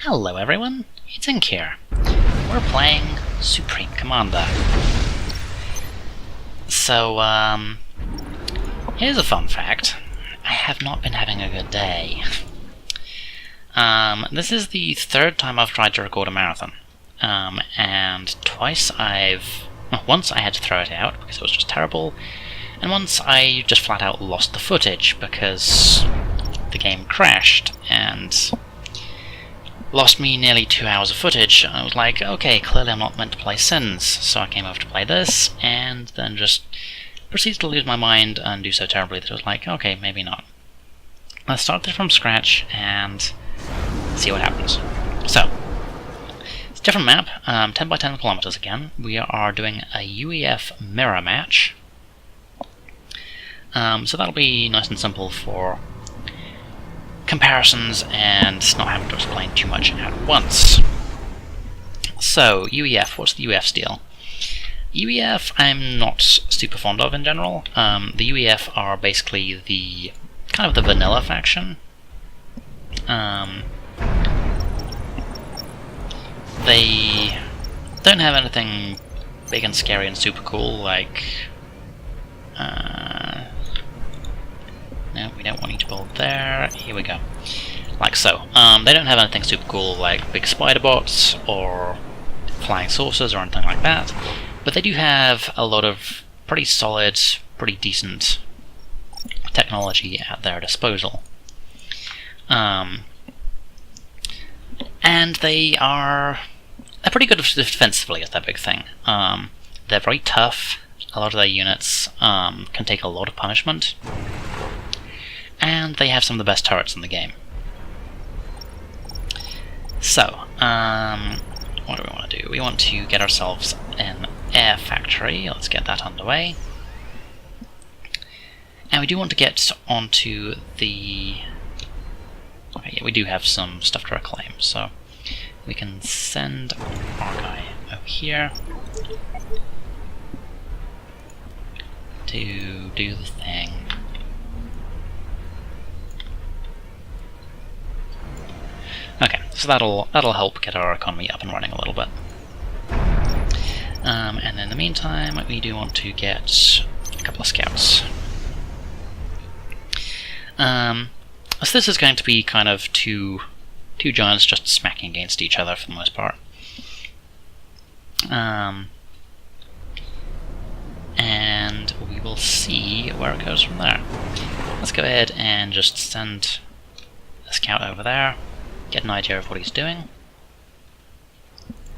Hello everyone, it's Inque here. We're playing Supreme Commander. So, here's a fun fact. I have not been having a good day. This is the third time I've tried to record a marathon. And once I had to throw it out because it was just terrible, and once I just flat out lost the footage because the game crashed and lost me nearly 2 hours of footage. I was like, okay, clearly I'm not meant to play Sins, so I came over to play this, and then just proceeded to lose my mind and do so terribly that I was like, okay, maybe not. Let's start this from scratch and see what happens. So, it's a different map, 10 by 10 kilometers again. We are doing a UEF mirror match. So that'll be nice and simple for comparisons and not having to explain too much at once. So, UEF, what's the UEF's deal? UEF I'm not super fond of in general. The UEF are basically the kind of the vanilla faction. They don't have anything big and scary and super cool like no, we don't want you to build there. Here we go. Like so. They don't have anything super cool like big spider bots or flying saucers or anything like that, but they do have a lot of pretty solid, pretty decent technology at their disposal. And they're pretty good defensively is their big thing. They're very tough. A lot of their units can take a lot of punishment. And they have some of the best turrets in the game. So, what do we want to do? We want to get ourselves an air factory. Let's get that underway. And we do want to get onto the... Okay, yeah, we do have some stuff to reclaim, so we can send our guy over here to do the thing. Okay, so that'll help get our economy up and running a little bit. And in the meantime, we do want to get a couple of scouts. So this is going to be kind of two giants just smacking against each other for the most part. And we will see where it goes from there. Let's go ahead and just send a scout over there. Get an idea of what he's doing.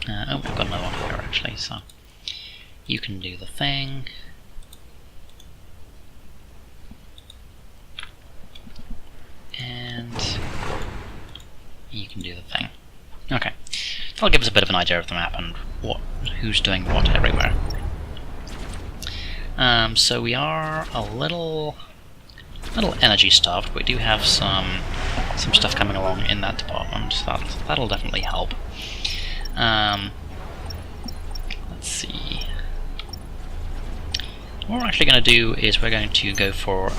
Oh, we've got another one here actually, so you can do the thing. And you can do the thing. Okay, that'll give us a bit of an idea of the map and who's doing what everywhere. So we are a little energy starved, but we do have some stuff coming along in that department, so that'll definitely help. Let's see. What we're actually going to do is we're going to go for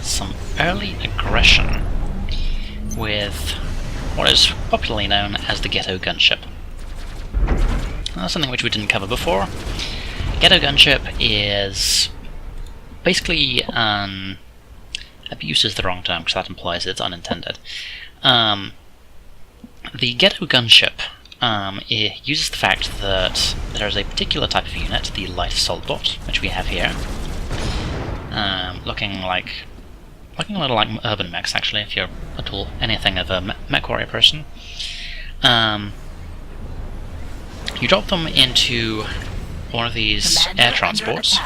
some early aggression with what is popularly known as the Ghetto Gunship. Something which we didn't cover before. Ghetto Gunship is basically abuse is the wrong term because that implies it's unintended. The Ghetto Gunship it uses the fact that there is a particular type of unit, the light assault bot, which we have here, looking a little like urban mechs actually, if you're at all anything of a mech warrior person. You drop them into one of these air transports,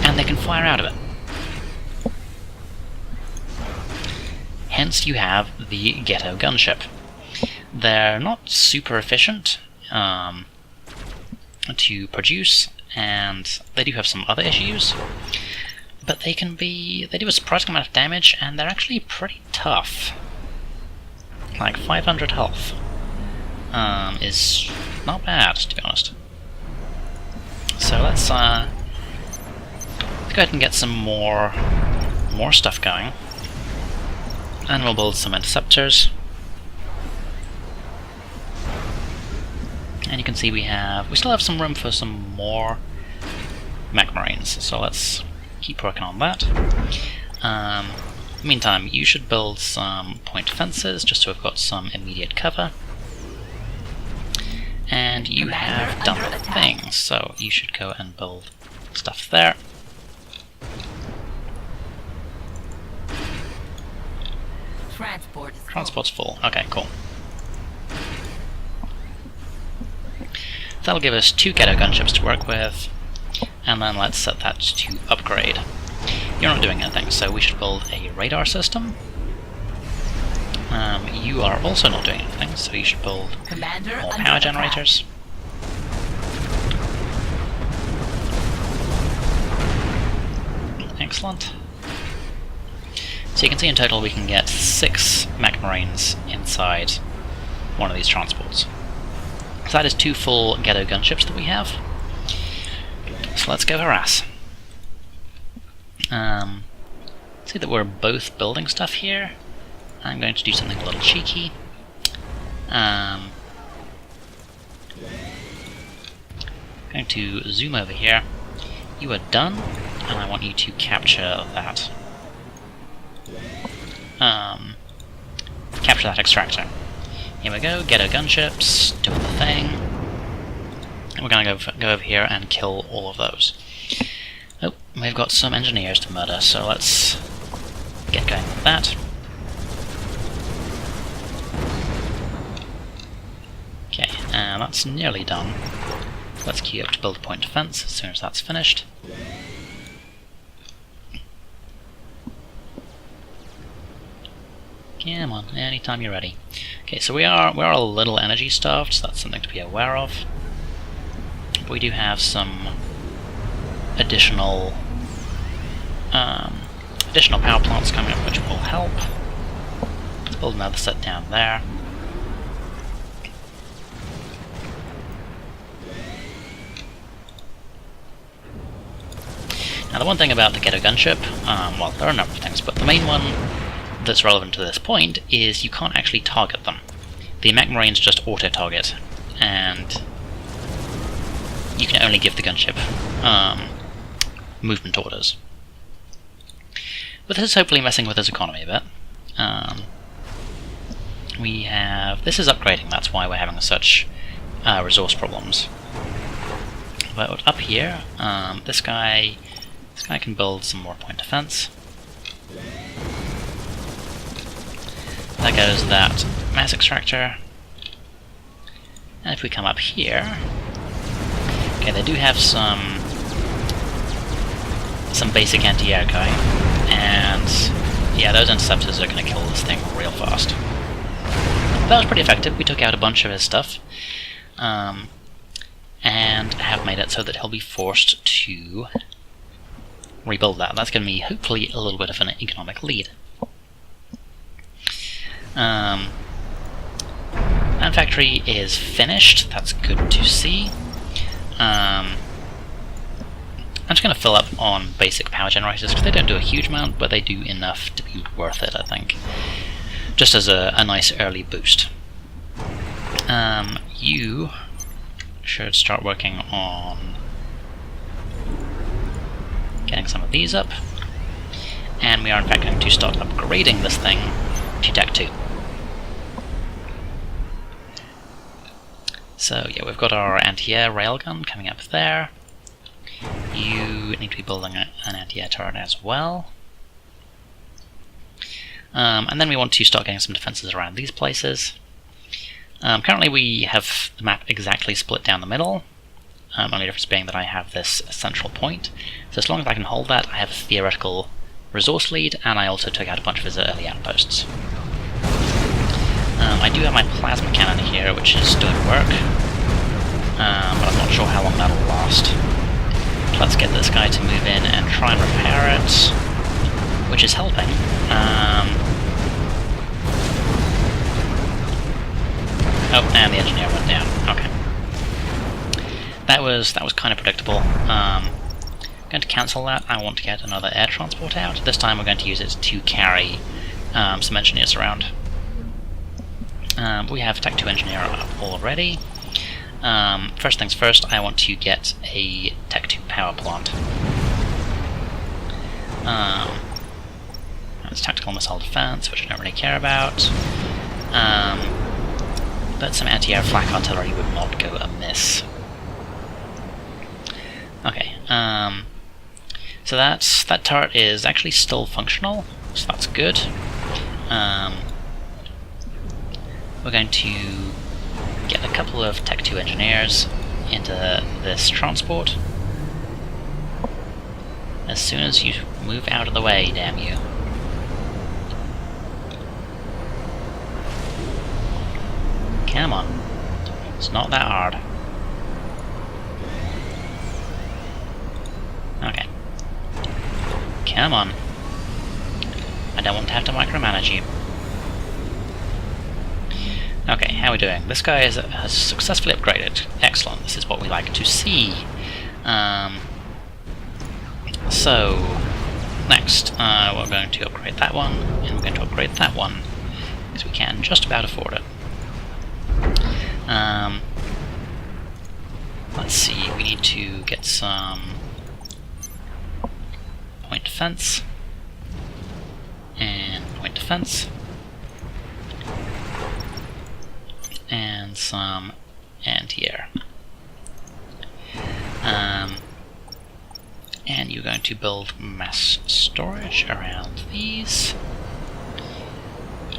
and they can fire out of it. Hence you have the Ghetto Gunship. They're not super efficient to produce, and they do have some other issues, but they do a surprising amount of damage, and they're actually pretty tough. Like 500 health is not bad, to be honest. So let's go ahead and get some more stuff going. And we'll build some interceptors. And you can see we still have some room for some more mech marines, so let's keep working on that. Meantime, you should build some point defenses just so we've got some immediate cover. And you have done the thing, so you should go and build stuff there. Transport's full. Okay, cool. That'll give us 2 ghetto gunships to work with, and then let's set that to upgrade. You're not doing anything, so we should build a radar system. You are also not doing anything, so you should build more power generators. Excellent. So you can see in total we can get 6 mech marines inside one of these transports. So that is 2 full ghetto gunships that we have. So let's go harass. See that we're both building stuff here. I'm going to do something a little cheeky. Going to zoom over here. You are done, and I want you to capture that. Capture that extractor. Here we go, ghetto gunships, doing the thing. And we're gonna go over here and kill all of those. Oh, we've got some engineers to murder, so let's get going with that. Okay, and that's nearly done. Let's queue up to build a point defense as soon as that's finished. Come on, anytime you're ready. Okay, so we're a little energy starved, so that's something to be aware of. But we do have some additional power plants coming up, which will help. Let's build another set down there. Now the one thing about the ghetto gunship, well, there are a number of things, but the main one that's relevant to this point is you can't actually target them. The mech marines just auto-target, and you can only give the gunship movement orders. But this is hopefully messing with its economy a bit. This is upgrading, that's why we're having such resource problems. But up here, this guy can build some more point defense. There goes that mass extractor. And if we come up here, okay, they do have some basic anti-air going, and yeah, those interceptors are going to kill this thing real fast. That was pretty effective. We took out a bunch of his stuff, and have made it so that he'll be forced to rebuild that. That's going to be hopefully a little bit of an economic lead. Manufactory is finished. That's good to see. I'm just going to fill up on basic power generators because they don't do a huge amount, but they do enough to be worth it, I think. Just as a nice early boost. You should start working on getting some of these up, and we are in fact going to start upgrading this thing to Deck 2. So yeah, we've got our anti-air railgun coming up there. You need to be building an anti-air turret as well. And then we want to start getting some defenses around these places. Currently we have the map exactly split down the middle, only difference being that I have this central point. So as long as I can hold that, I have a theoretical resource lead, and I also took out a bunch of his early outposts. I do have my plasma cannon here, which is doing work, but I'm not sure how long that'll last. Let's get this guy to move in and try and repair it, which is helping. Oh, and the engineer went down. Okay. That was kind of predictable. I'm going to cancel that. I want to get another air transport out. This time we're going to use it to carry some engineers around. We have Tech 2 engineer up already. First things first, I want to get a Tech 2 power plant. That's tactical missile defense, which I don't really care about. But some anti-air flak artillery would not go amiss. Okay, so that turret is actually still functional, so that's good. We're going to get a couple of Tech 2 engineers into this transport. As soon as you move out of the way, damn you. Come on. It's not that hard. Okay. Come on. I don't want to have to micromanage you. Okay, how are we doing? This guy has successfully upgraded. Excellent, this is what we like to see. So, next, we're going to upgrade that one, and we're going to upgrade that one, because we can just about afford it. Let's see, we need to get some point defense, and point defense, and some anti-air. And you're going to build mass storage around these,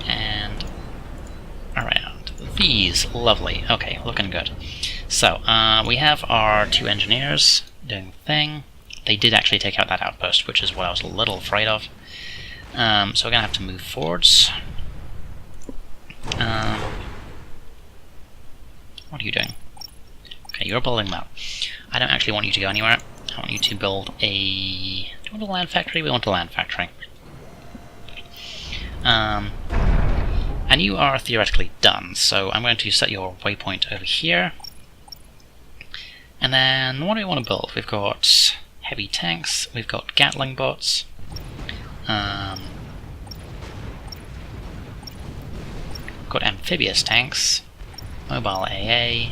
and around these. Lovely. Okay, looking good. So, we have our 2 engineers doing the thing. They did actually take out that outpost, which is what I was a little afraid of. So we're going to have to move forwards. What are you doing? Okay, you're building that. I don't actually want you to go anywhere. I want you to build a... Do you want a land factory? We want a land factory. And you are theoretically done, so I'm going to set your waypoint over here. And then, what do we want to build? We've got heavy tanks, we've got Gatling bots, got amphibious tanks, mobile AA,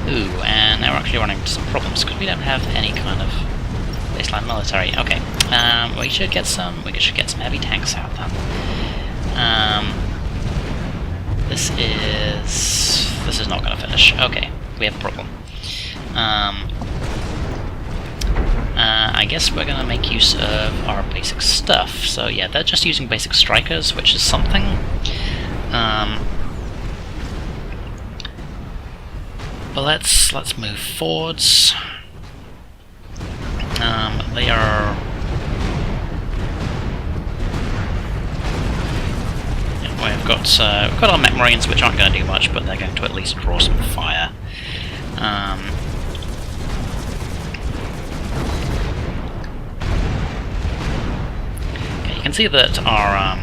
ooh, and now we're actually running into some problems because we don't have any kind of baseline military. Okay, we should get some heavy tanks out then. This is not going to finish. Okay, we have a problem. I guess we're going to make use of our basic stuff. So yeah, they're just using basic strikers, which is something. But let's move forwards. They are... Yeah, we've got our mech marines, which aren't going to do much, but they're going to at least draw some fire. Okay, you can see that our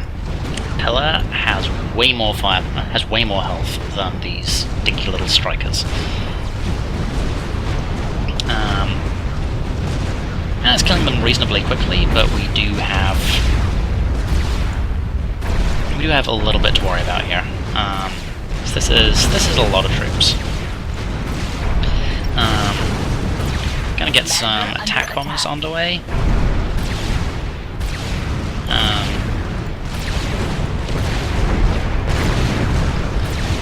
pillar has way more fire, has way more health than these dinky little strikers. And it's killing them reasonably quickly, but we do have a little bit to worry about here. So this is a lot of troops. Gonna get some attack bombers underway.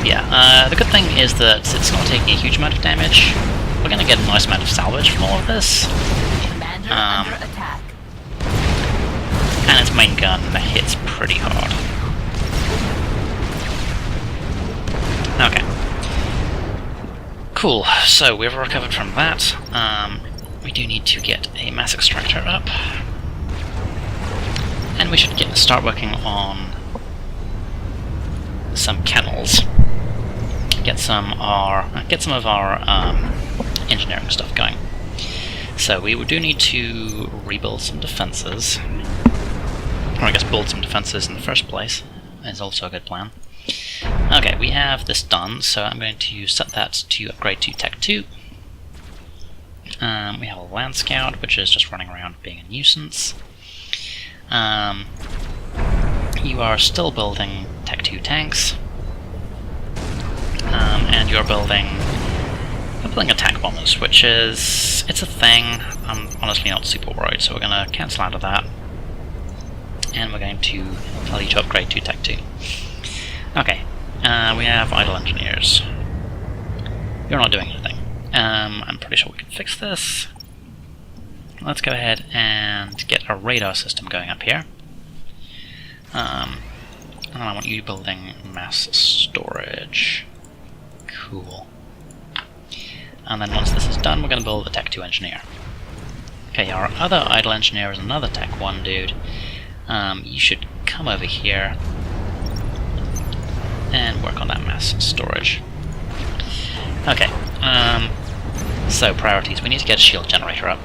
Yeah, the good thing is that it's not taking a huge amount of damage. We're gonna get a nice amount of salvage from all of this. And its main gun hits pretty hard. Okay. Cool, so we've recovered from that. We do need to get a mass extractor up. And we should start working on some kennels. Get some of our engineering stuff going. So we do need to rebuild some defenses, or I guess build some defenses in the first place. Is also a good plan. Okay, we have this done, so I'm going to set that to upgrade to Tech 2. We have a Land Scout, which is just running around being a nuisance. you are still building Tech 2 tanks, and you're building attack bombers, which is... it's a thing. I'm honestly not super worried, so we're going to cancel out of that. And we're going to tell you to upgrade to Tech 2. Okay, we have idle engineers. You're not doing anything. I'm pretty sure we can fix this. Let's go ahead and get a radar system going up here. And I want you building mass storage. Cool. And then once this is done, we're going to build a Tech 2 engineer. Okay, our other idle engineer is another Tech 1 dude. You should come over here and work on that mass storage. Okay, so priorities. We need to get a shield generator up.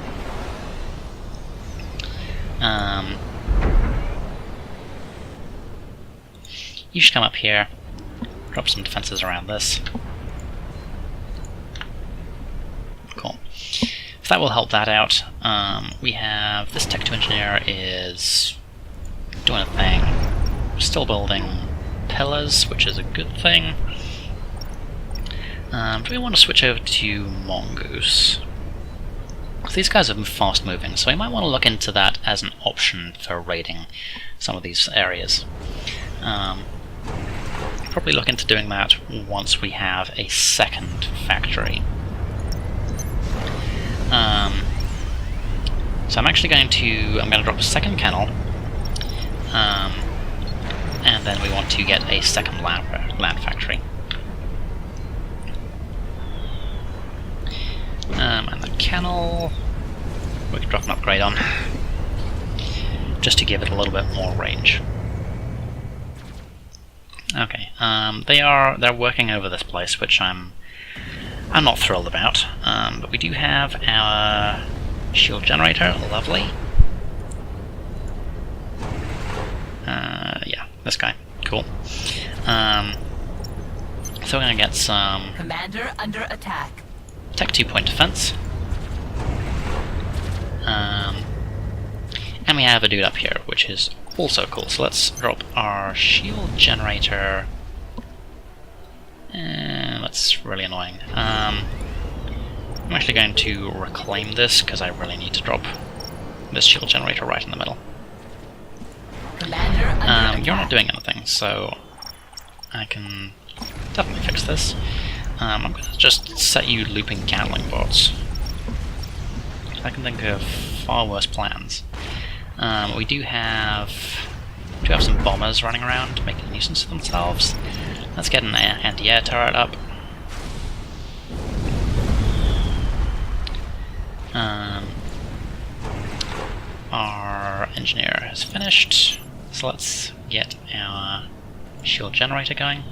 You should come up here, drop some defenses around this. Cool. So that will help that out. We have this Tech 2 engineer is doing a thing. We're still building pillars, which is a good thing. Do we want to switch over to Mongoose? Because these guys are fast moving, so we might want to look into that as an option for raiding some of these areas. Probably look into doing that once we have a second factory. So I'm actually going to drop a second kennel, and then we want to get a second land factory. And the kennel we can drop an upgrade on, just to give it a little bit more range. Okay, they're working over this place, which I'm not thrilled about. But we do have our shield generator, lovely. Yeah, this guy, cool. So we're gonna get some Commander under attack. Tech 2 point defense. And we have a dude up here, which is also cool. So let's drop our shield generator. That's really annoying. I'm actually going to reclaim this, because I really need to drop this shield generator right in the middle. You're not doing anything, so I can definitely fix this. I'm going to just set you looping Gatling bots. I can think of far worse plans. We do have some bombers running around, making a nuisance of themselves. Let's get an anti-air turret up. Our engineer has finished, so let's get our shield generator going.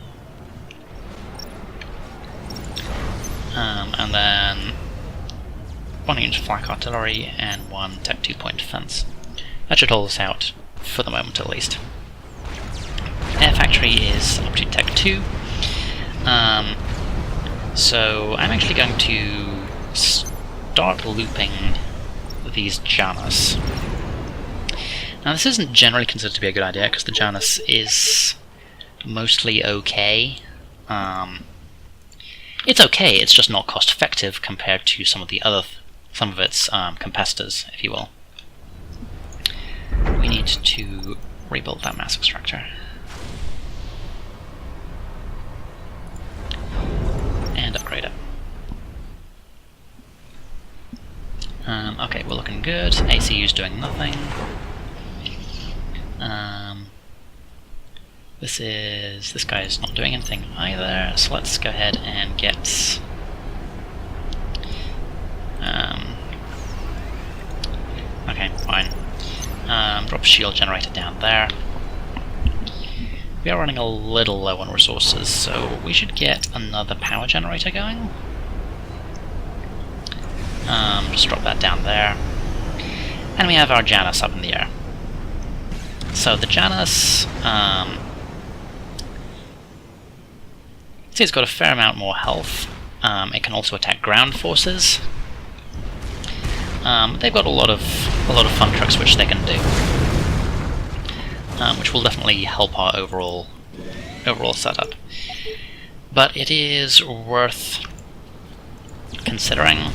And then 1 unit flak artillery and 1 Tech 2 point defense. That should hold us out, for the moment at least. Air factory is up to Tech 2. So I'm actually going to start looping these Janus. Now this isn't generally considered to be a good idea, because the Janus is mostly okay. It's okay, it's just not cost effective compared to some of its competitors, if you will. We need to rebuild that mass extractor. And upgrade it. Okay, we're looking good. ACU's doing nothing. This guy's not doing anything either, so let's go ahead and get okay, fine. Drop a shield generator down there. We are running a little low on resources, so we should get another power generator going. Just drop that down there. And we have our Janus up in the air. So the Janus, see, it's got a fair amount more health. It can also attack ground forces. They've got a lot of fun tricks which they can do. which will definitely help our overall setup. But it is worth considering.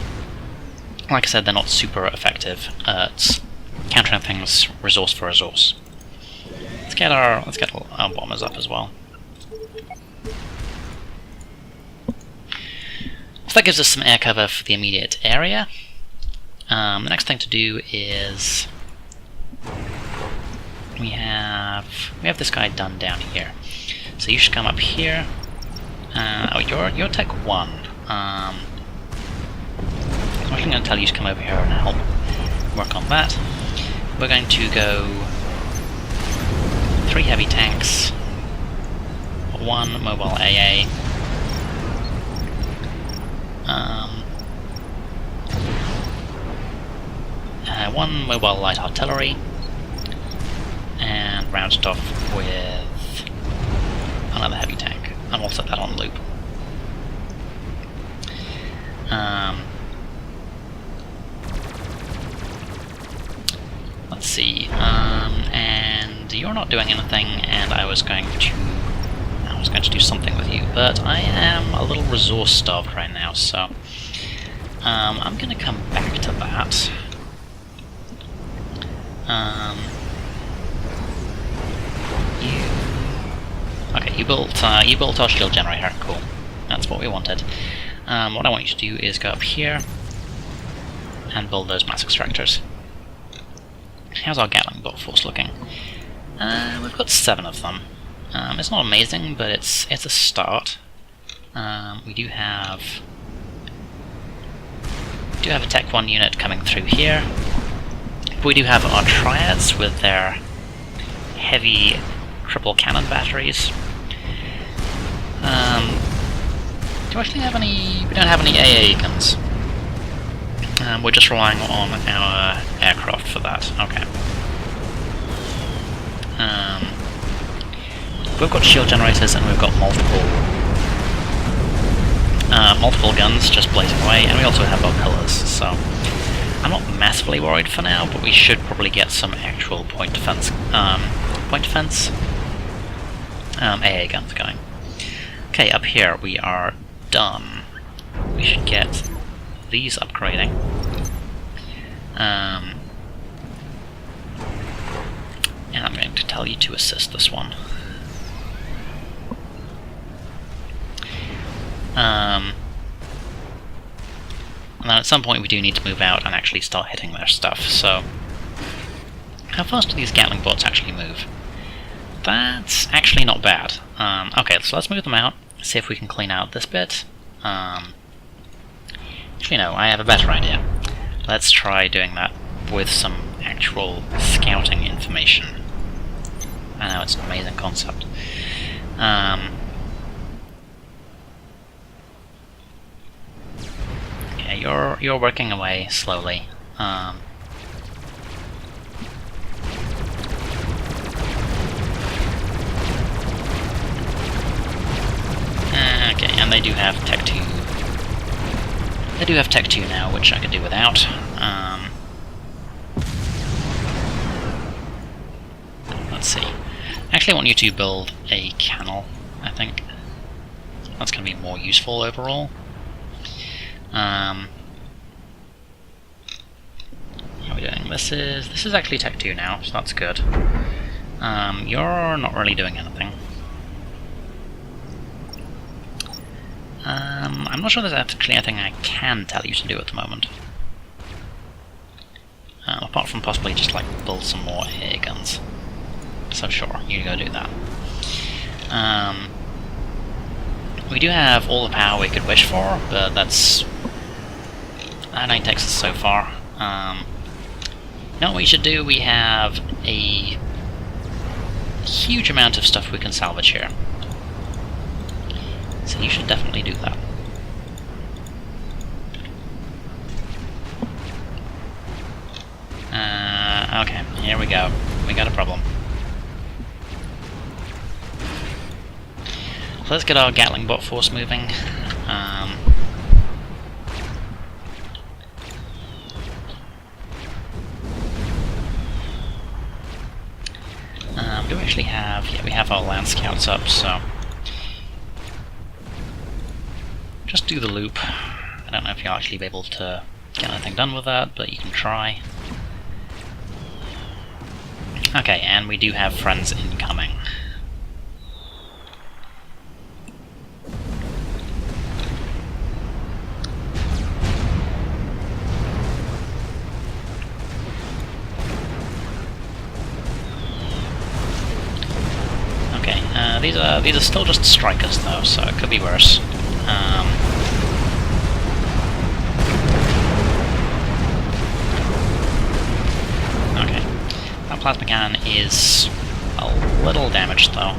Like I said, they're not super effective at countering things resource for resource. Let's get our bombers up as well. So that gives us some air cover for the immediate area. The next thing to do is we have this guy done down here. So you should come up here. Oh, you're Tech 1. I'm actually going to tell you to come over here and help work on that. We're going to go 3 heavy tanks, 1 mobile AA, 1 mobile light artillery, and round it off with another heavy tank, and we'll set that on loop. Let's see, and you're not doing anything, and I was going to do something with you, but I am a little resource starved right now, so I'm going to come back to that. You built our shield generator. Cool. That's what we wanted. What I want you to do is go up here and build those mass extractors. How's our Gatling bot force looking? We've got 7 of them. It's not amazing, but it's a start. We do have a Tech 1 unit coming through here. But we do have our triads with their heavy triple cannon batteries. Do we actually have any? We don't have any AA guns. We're just relying on our aircraft for that. Okay. We've got shield generators and we've got multiple guns just blazing away, and we also have our pillars. So I'm not massively worried for now, but we should probably get some actual point defense AA guns going. Okay, up here we are done. We should get these upgrading. And I'm going to tell you to assist this one. And then at some point we do need to move out and actually start hitting their stuff, so how fast do these Gatling bots actually move? That's actually not bad. Okay, so let's move them out, see if we can clean out this bit. Actually no, I have a better idea. Let's try doing that with some actual scouting information. I know, it's an amazing concept. Okay, you're working away slowly. Okay, and they do have Tech 2. They do have Tech 2 now, which I could do without. Let's see. I actually want you to build a canal, I think. That's going to be more useful overall. How are we doing? This is actually Tech 2 now, so that's good. You're not really doing anything. I'm not sure there's actually anything I can tell you to do at the moment. Apart from possibly just like build some more air guns. So sure, you go do that. We do have all the power we could wish for, but that only takes us so far. You know what we should do? We have a huge amount of stuff we can salvage here. So you should definitely do that. Okay, here we go. We got a problem. So let's get our Gatling bot force moving. Do we actually have... yeah, we have our land scouts up, so... just do the loop. I don't know if you'll actually be able to get anything done with that, but you can try. Okay, and we do have friends incoming. Okay, these are still just strikers though, so it could be worse. Okay, that plasma cannon is a little damaged though.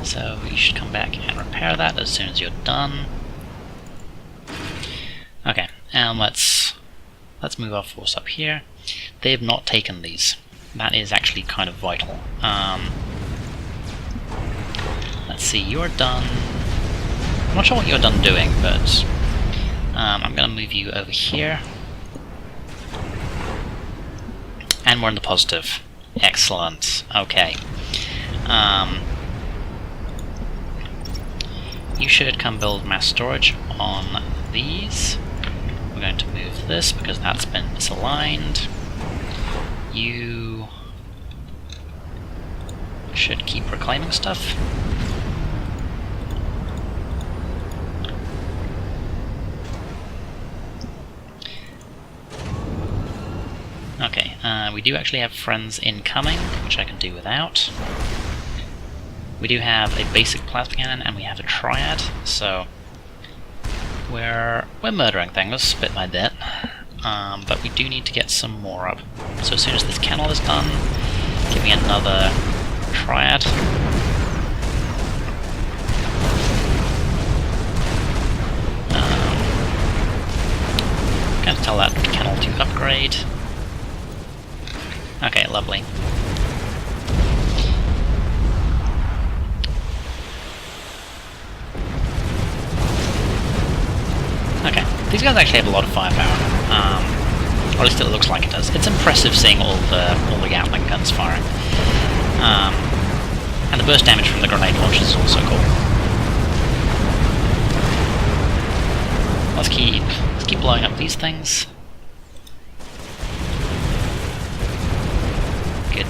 So you should come back and repair that as soon as you're done. Okay, and let's move our force up here. They have not taken these. That is actually kind of vital. Let's see, you're done. I'm not sure what you're done doing, but I'm going to move you over here. And we're in the positive. Excellent. Okay. You should come build mass storage on these. We're going to move this because that's been misaligned. You should keep reclaiming stuff. Okay, we do actually have friends incoming, which I can do without. We do have a basic plasma cannon and we have a triad, so we're murdering things bit by bit. But we do need to get some more up. So as soon as this kennel is done, give me another triad. I'm going to tell that kennel to upgrade. Okay, lovely. Okay, these guys actually have a lot of firepower, or at least it looks like it does. It's impressive seeing all the Gatling guns firing, and the burst damage from the grenade launchers is also cool. Let's keep blowing up these things.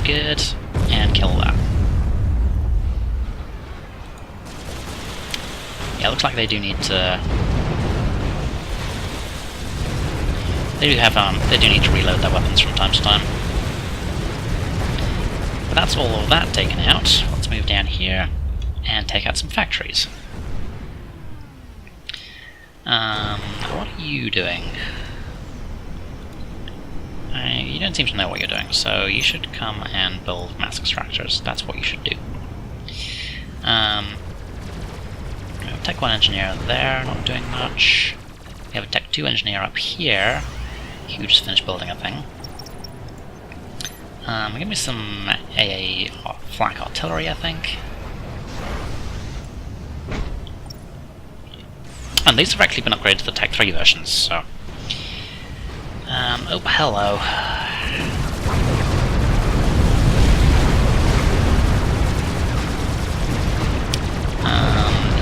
Good, and kill that. Yeah, looks like they do need to. They do need to reload their weapons from time to time. But that's all of that taken out. Let's move down here and take out some factories. What are you doing? You don't seem to know what you're doing, so you should come and build mass extractors. That's what you should do. We have a Tech 1 engineer there, not doing much. We have a Tech 2 engineer up here. He just finished building a thing. Give me some AA flak artillery, I think. And these have actually been upgraded to the Tech 3 versions, so... oh, hello.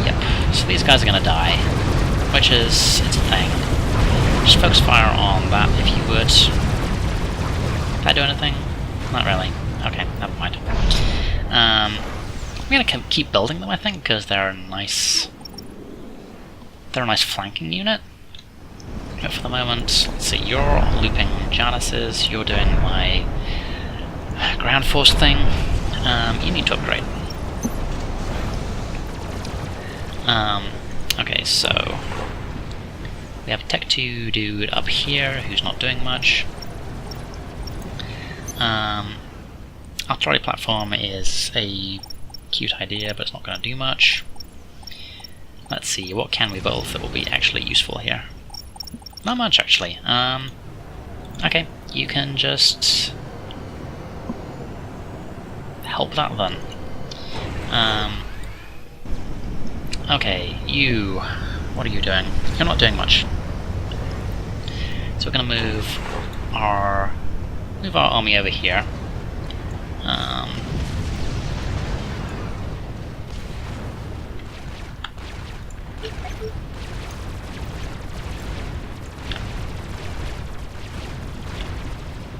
Yep. So these guys are gonna die, which is... it's a thing. Just focus fire on that, if you would. Did I do anything? Not really. Okay, never mind. I'm gonna keep building them, I think, because they're a nice... they're a nice flanking unit. But for the moment, let's see, you're looping Janices, you're doing my ground force thing. You need to upgrade. Okay, so we have a Tech 2 dude up here who's not doing much. Artillery platform is a cute idea, but it's not going to do much. Let's see, what can we build that will be actually useful here? Not much, actually. Okay, you can just help that then. Okay, you... what are you doing? You're not doing much. So we're going to move our move our army over here.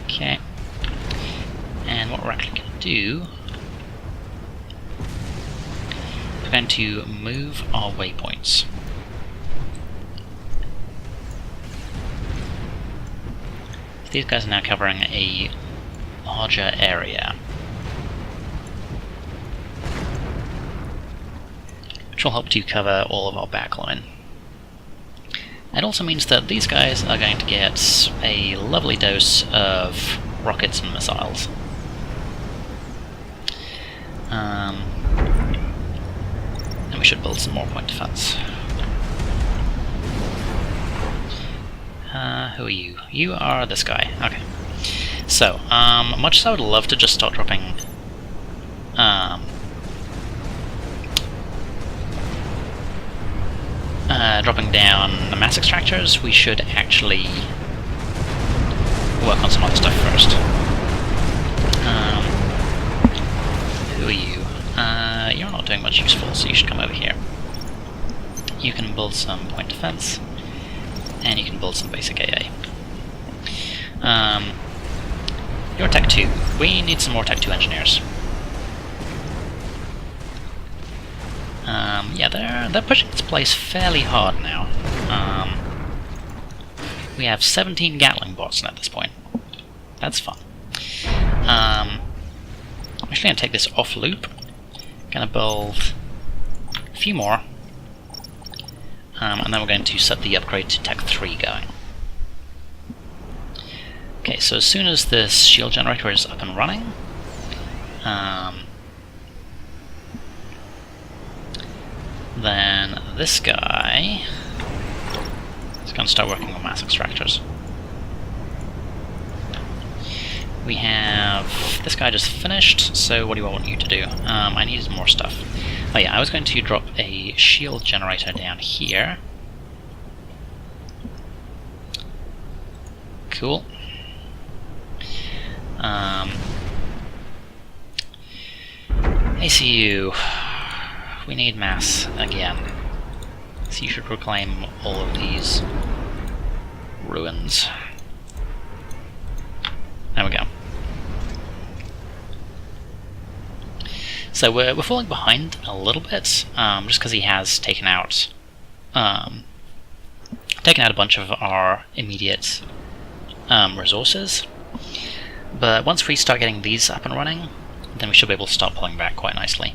Okay. And what we're actually going to do, we're going to move our waypoints. These guys are now covering a larger area, which will help to cover all of our backline. It also means that these guys are going to get a lovely dose of rockets and missiles. And we should build some more point defense. Who are you? You are this guy. Okay. So, much as I would love to just start dropping dropping down the mass extractors, we should actually work on some other stuff first. Who are you? You're not doing much useful, so you should come over here. You can build some point defense, and you can build some basic AA. You're Tech 2. We need some more Tech 2 engineers. Yeah, they're pushing this place fairly hard now. We have 17 Gatling bots at this point. That's fun. I'm actually going to take this off loop. Going to build a few more. And then we're going to set the upgrade to Tech 3 going. Okay, so as soon as this shield generator is up and running, then this guy is going to start working on mass extractors. We have this guy just finished, so what do I want you to do? I need more stuff. Oh yeah, I was going to drop a shield generator down here. Cool. ACU. We need mass again. So you should reclaim all of these ruins. There we go. So we're falling behind a little bit, just because he has taken out a bunch of our immediate resources. But once we start getting these up and running, then we should be able to start pulling back quite nicely.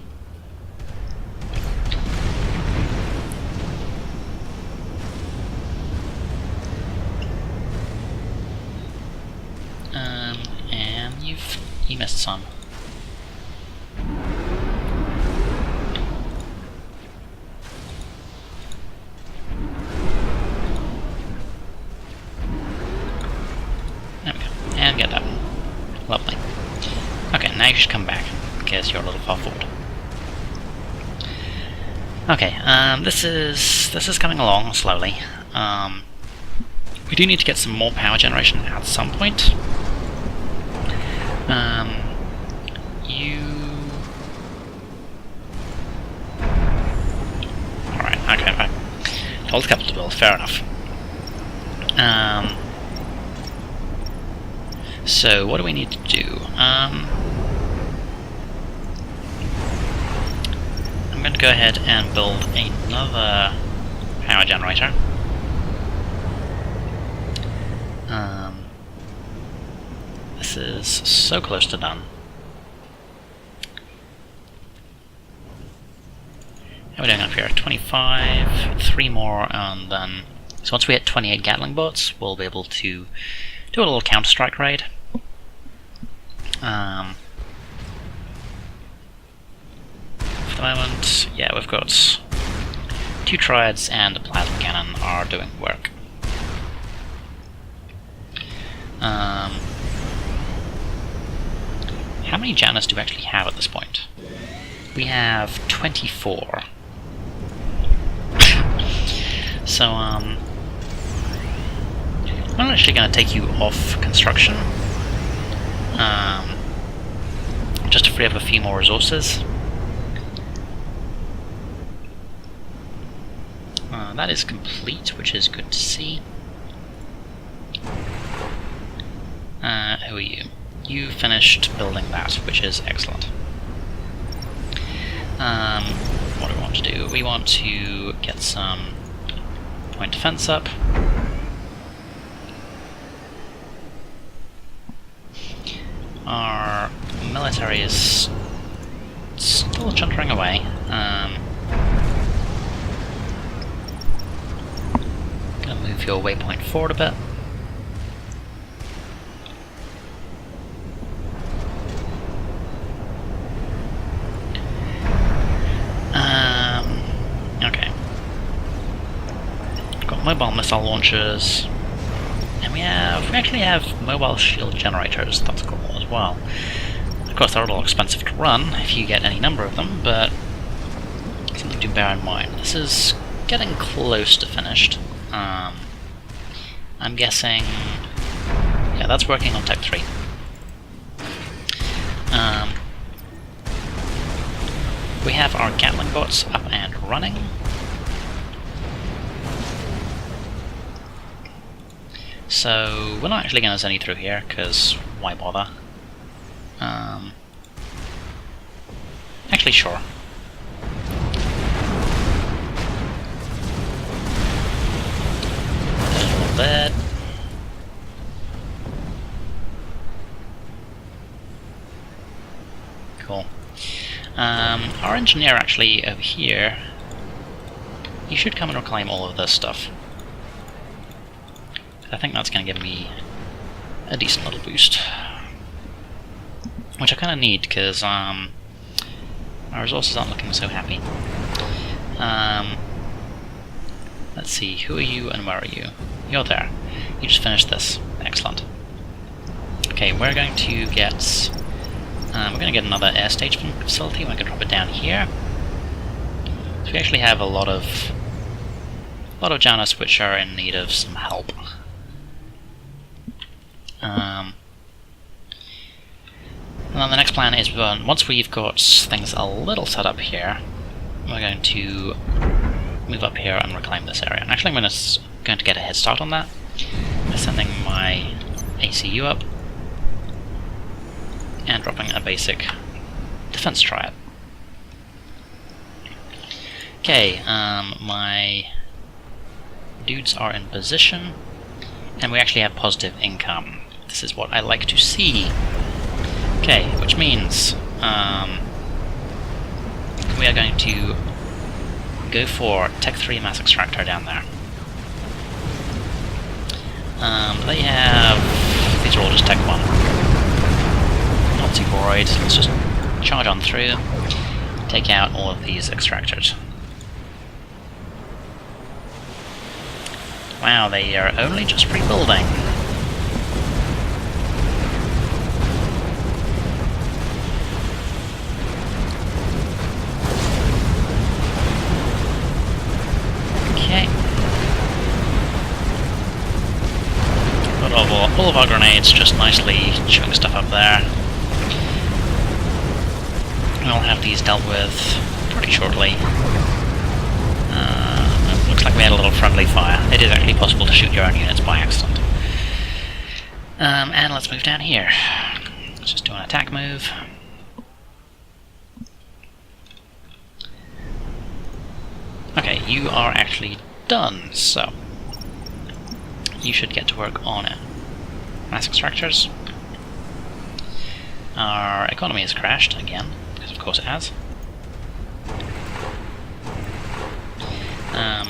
And you missed some. There we go. And get that one. Lovely. Okay, now you should come back, because you're a little far forward. Okay, this is coming along slowly. We do need to get some more power generation at some point. Alright, okay, right. Hold the capital to build, fair enough. So, what do we need to do? I'm going to go ahead and build another power generator. This is so close to done. How are we doing up here? 25, 3 more, and then... So once we hit 28 Gatling bots, we'll be able to do a little counter-strike raid. For the moment, yeah, we've got 2 triads and a plasma cannon are doing work. How many Janus do we actually have at this point? We have 24. So, I'm actually going to take you off construction. just to free up a few more resources. That is complete, which is good to see. Who are you? You finished building that, which is excellent. What do we want to do? We want to get some point defense up. Our military is still chuntering away. Gonna move your waypoint forward a bit. Okay. Got mobile missile launchers, and we actually have mobile shield generators. That's cool as well. Of course, they're a little expensive to run if you get any number of them, but something to bear in mind. This is getting close to finished. I'm guessing, yeah, that's working on Tech 3. We have our Gatling bots up and running. So we're not actually going to send you through here, because why bother? Actually, sure. There's one there. Cool. Our engineer actually over here, he should come and reclaim all of this stuff. I think that's going to give me a decent little boost. Which I kind of need, because our resources aren't looking so happy. Let's see, who are you and where are you? You're there. You just finished this. Excellent. Okay, we're going to get... we're going to get another air stage facility. We're going to drop it down here. So we actually have a lot of Janus which are in need of some help. And then the next plan is, once we've got things a little set up here, we're going to move up here and reclaim this area. And actually I'm going to get a head start on that by sending my ACU up and dropping a basic defense triad. Okay, my dudes are in position, and we actually have positive income. This is what I like to see. Okay, which means we are going to go for Tech 3 Mass Extractor down there. They have... these are all just Tech 1. Not super worried, let's just charge on through, take out all of these extractors. Wow, they are only just rebuilding. Okay. Got all of our grenades just nicely chewing stuff up there. We'll have these dealt with pretty shortly. Looks like we had a little friendly fire. It is actually possible to shoot your own units by accident. And let's move down here. Let's just do an attack move. Okay, you are actually done, so you should get to work on it. Mass extractors. Our economy has crashed again, because of course it has.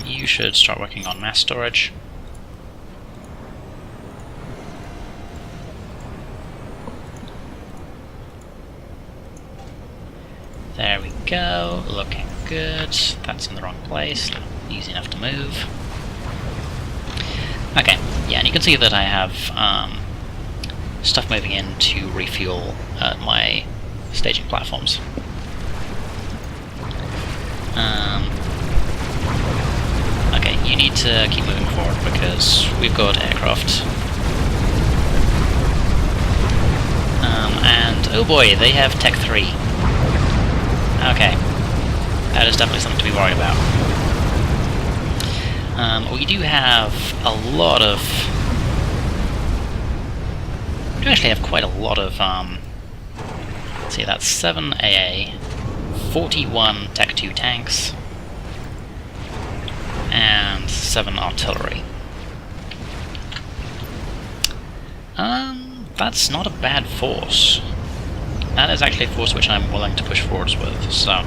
You should start working on mass storage. There we go, looking good. That's in the wrong place, easy enough to move. Okay, yeah, and you can see that I have stuff moving in to refuel my staging platforms. Okay, you need to keep moving forward because we've got aircraft boy, they have Tech 3. Okay. That is definitely something to be worried about. We do have a lot of... We do actually have quite a lot of, let's see, that's 7 AA, 41 Tech 2 tanks, and 7 artillery. That's not a bad force. That is actually a force which I'm willing to push forwards with, so...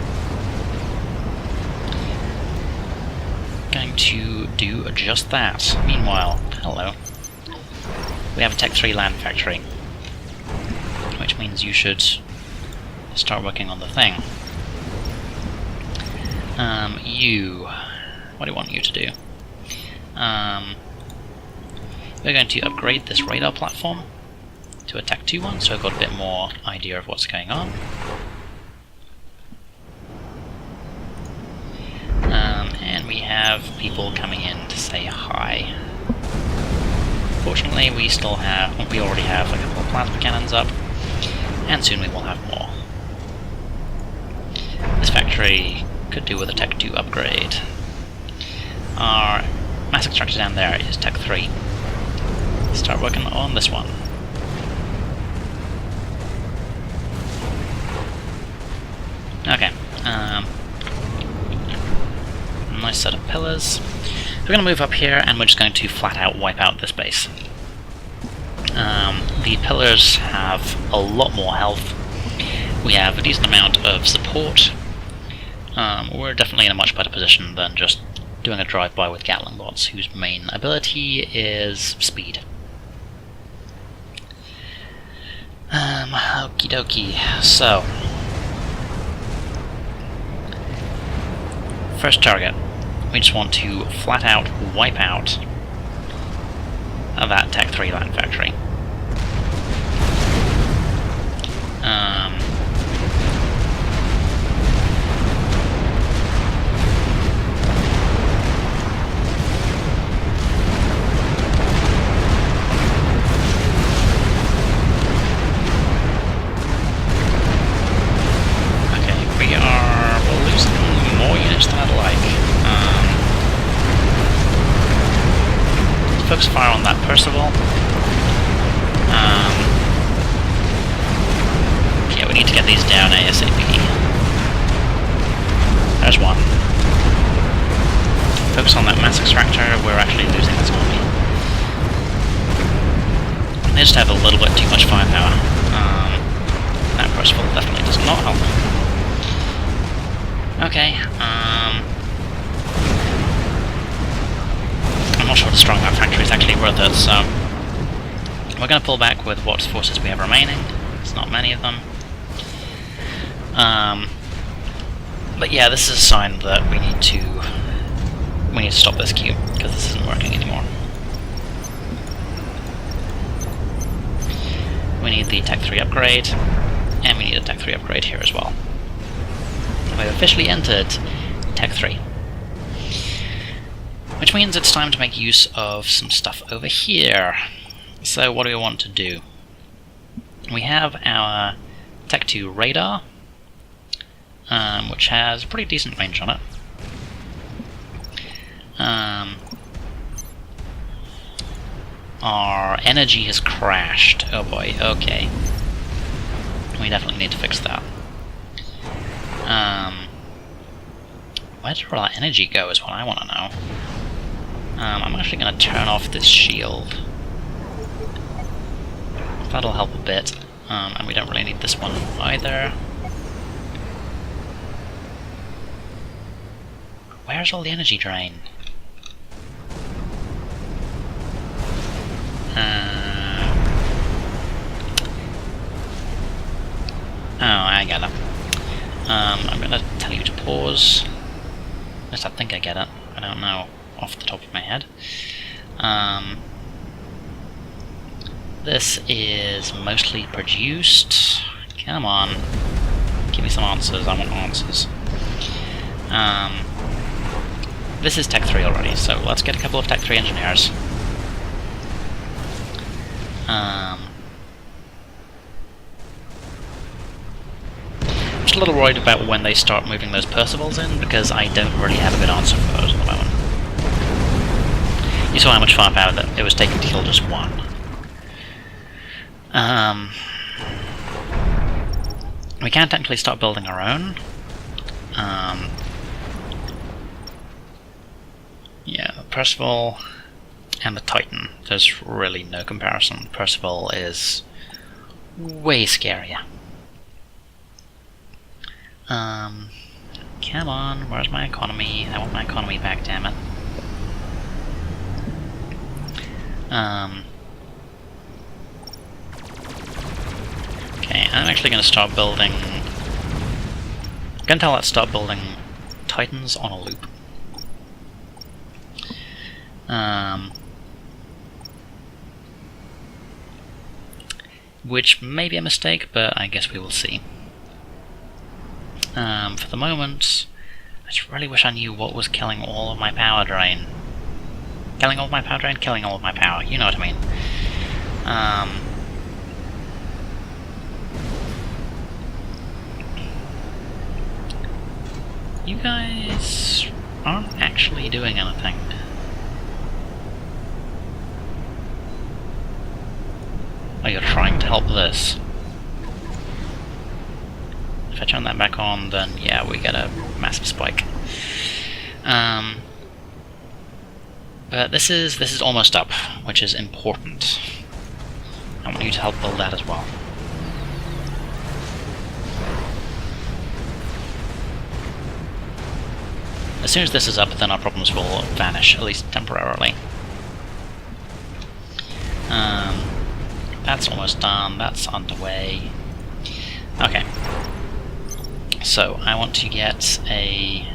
Going to do just that. Meanwhile, hello. We have a Tech 3 land factory, which means you should start working on the thing. What do I want you to do? We're going to upgrade this radar platform to a Tech 2 one, so I've got a bit more idea of what's going on. And we have people coming in to say hi. Fortunately, we already have a couple of plasma cannons up, and soon we will have more. This factory could do with a Tech 2 upgrade. Our mass extractor down there is Tech 3. Start working on this one. Okay, nice set of pillars. We're going to move up here and we're just going to flat out wipe out this base. The pillars have a lot more health. We have a decent amount of support. We're definitely in a much better position than just doing a drive-by with Gatling bots, whose main ability is speed. Okie dokie. So, first target. We just want to flat out wipe out that Tech 3 land factory. We're losing more units than I'd like. Focus fire on that Percival. Yeah, we need to get these down ASAP. There's one. Focus on that mass extractor, we're actually losing this army. They just have a little bit too much firepower. That Percival definitely does not help. Okay, I'm not sure how strong that factory is actually worth it, so we're going to pull back with what forces we have remaining. It's not many of them. But yeah, this is a sign that we need to stop this queue, because this isn't working anymore. We need the Tech 3 upgrade, and we need a Tech 3 upgrade here as well. We've officially entered Tech 3. Which means it's time to make use of some stuff over here. So what do we want to do? We have our Tech 2 radar, which has a pretty decent range on it. Our energy has crashed. Oh boy, okay. We definitely need to fix that. Where did all that energy go is what I want to know. I'm actually going to turn off this shield. That'll help a bit. And we don't really need this one either. Where's all the energy drain? Oh, I get it. I'm going to tell you to pause. At least I think I get it. I don't know off the top of my head. This is mostly produced. Come on. Give me some answers. I want answers. This is Tech 3 already, so let's get a couple of Tech 3 engineers. just a little worried about when they start moving those Percivals in, because I don't really have a good answer for those at the moment. You saw how much firepower that it was taking to kill just one. We can technically start building our own. Yeah, the Percival and the Titan. There's really no comparison. Percival is way scarier. Come on, where's my economy? I want my economy back, damn it. Okay, I'm actually going to start building... I'm going to tell that to start building Titans on a loop. Which may be a mistake, but I guess we will see. For the moment, I just really wish I knew what was killing all of my power drain. Killing all of my power drain? Killing all of my power, you know what I mean. You guys aren't actually doing anything. Oh, you're trying to help this. If I turn that back on, then yeah, we get a massive spike. But this is almost up, which is important. I want you to help build that as well. As soon as this is up, then our problems will vanish, at least temporarily. That's almost done, that's underway. Okay. So, I want to get a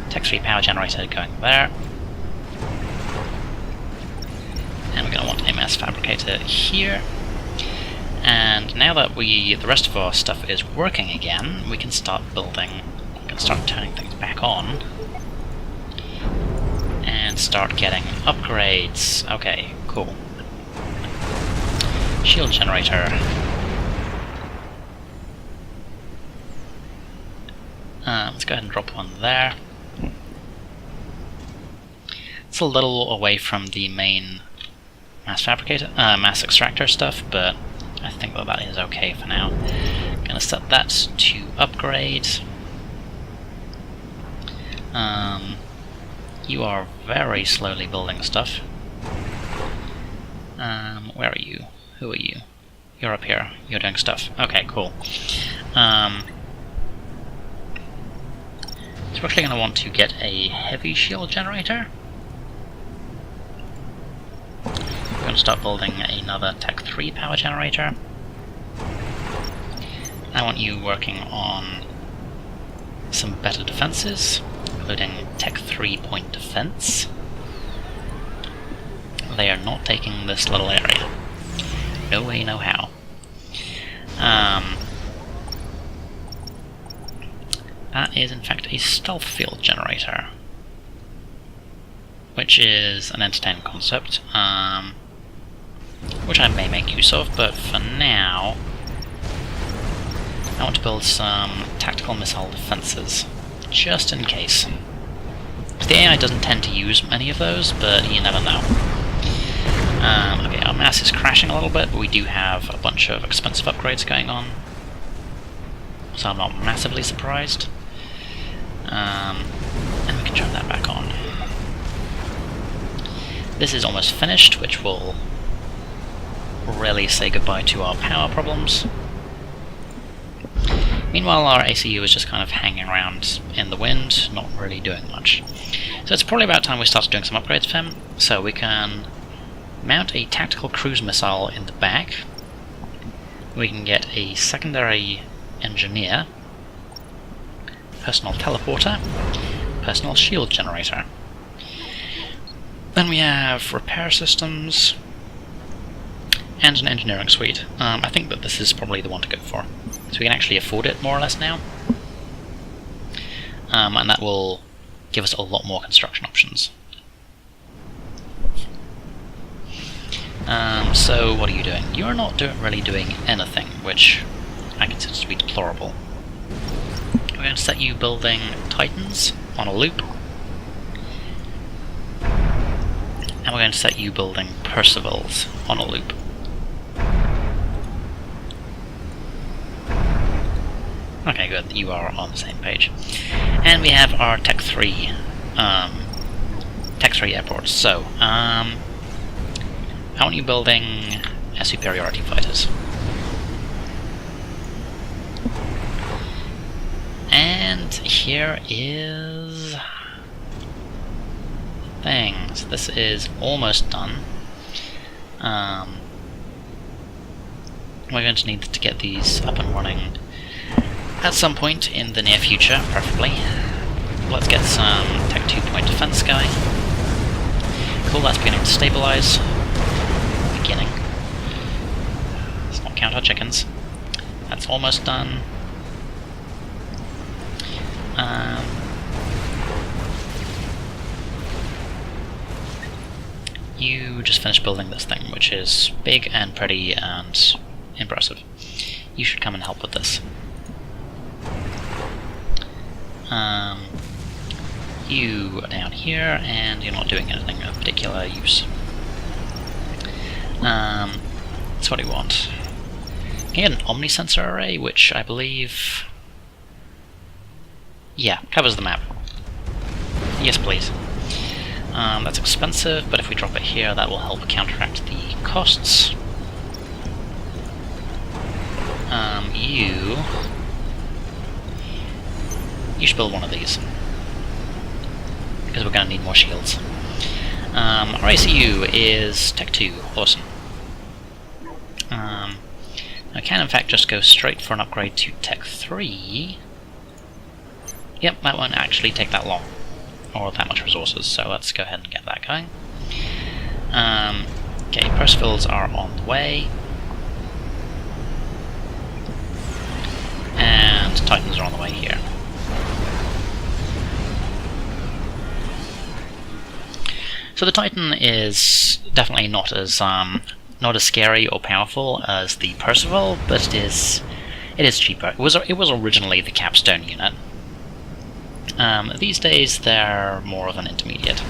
Tech 3 power generator going there. And we're going to want a mass fabricator here. And now that the rest of our stuff is working again, we can start building, we can start turning things back on. And start getting upgrades. Okay, cool. Shield generator. Let's go ahead and drop one there. It's a little away from the main mass fabricator, mass extractor stuff, but I think that is okay for now. Gonna set that to upgrade. You are very slowly building stuff. Where are you? Who are you? You're up here. You're doing stuff. Okay, cool. So we're actually going to want to get a heavy shield generator. We're going to start building another Tech 3 power generator. I want you working on some better defenses, including Tech 3 point defense. They are not taking this little area. No way, no how. That is in fact a stealth field generator, which is an entertaining concept, which I may make use of, but for now I want to build some tactical missile defenses, just in case. The AI doesn't tend to use many of those, but you never know. Okay, our mass is crashing a little bit, but we do have a bunch of expensive upgrades going on, so I'm not massively surprised. And we can turn that back on. This is almost finished, which will really say goodbye to our power problems. Meanwhile, our ACU is just kind of hanging around in the wind, not really doing much. So it's probably about time we started doing some upgrades for him. So we can mount a tactical cruise missile in the back. We can get a secondary engineer, personal teleporter, personal shield generator. Then we have repair systems and an engineering suite. I think that this is probably the one to go for. So we can actually afford it more or less now. And that will give us a lot more construction options. So what are you doing? You're not really doing anything, which I consider to be deplorable. We're going to set you building Titans on a loop. And we're going to set you building Percivals on a loop. Okay, good, you are on the same page. And we have our Tech 3 airports. So, I want you building superiority fighters. And here is things. This is almost done. We're going to need to get these up and running at some point in the near future, preferably. Let's get some Tech 2-point defense going. Cool, that's beginning to stabilize. Beginning. Let's not count our chickens. That's almost done. You just finished building this thing, which is big and pretty and impressive. You should come and help with this. You are down here, and you're not doing anything of particular use. That's what I want. Can you get an omnisensor array, which I believe... yeah, covers the map. Yes, please. That's expensive, but if we drop it here, that will help counteract the costs. You should build one of these, because we're going to need more shields. Our ACU is Tech 2, awesome. I can in fact just go straight for an upgrade to Tech 3. Yep, that won't actually take that long, or that much resources, so let's go ahead and get that going. Okay, Percivals are on the way. And Titans are on the way here. So the Titan is definitely not as scary or powerful as the Percival, but it is cheaper. It was originally the capstone unit. These days they're more of an intermediate.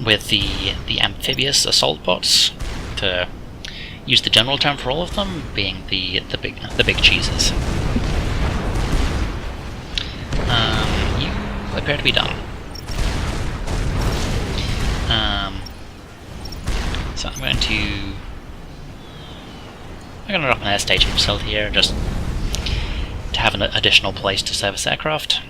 With the amphibious assault bots, to use the general term for all of them, being the big cheeses. You appear to be done. So I'm going to drop an air staging facility here, just to have an additional place to service aircraft.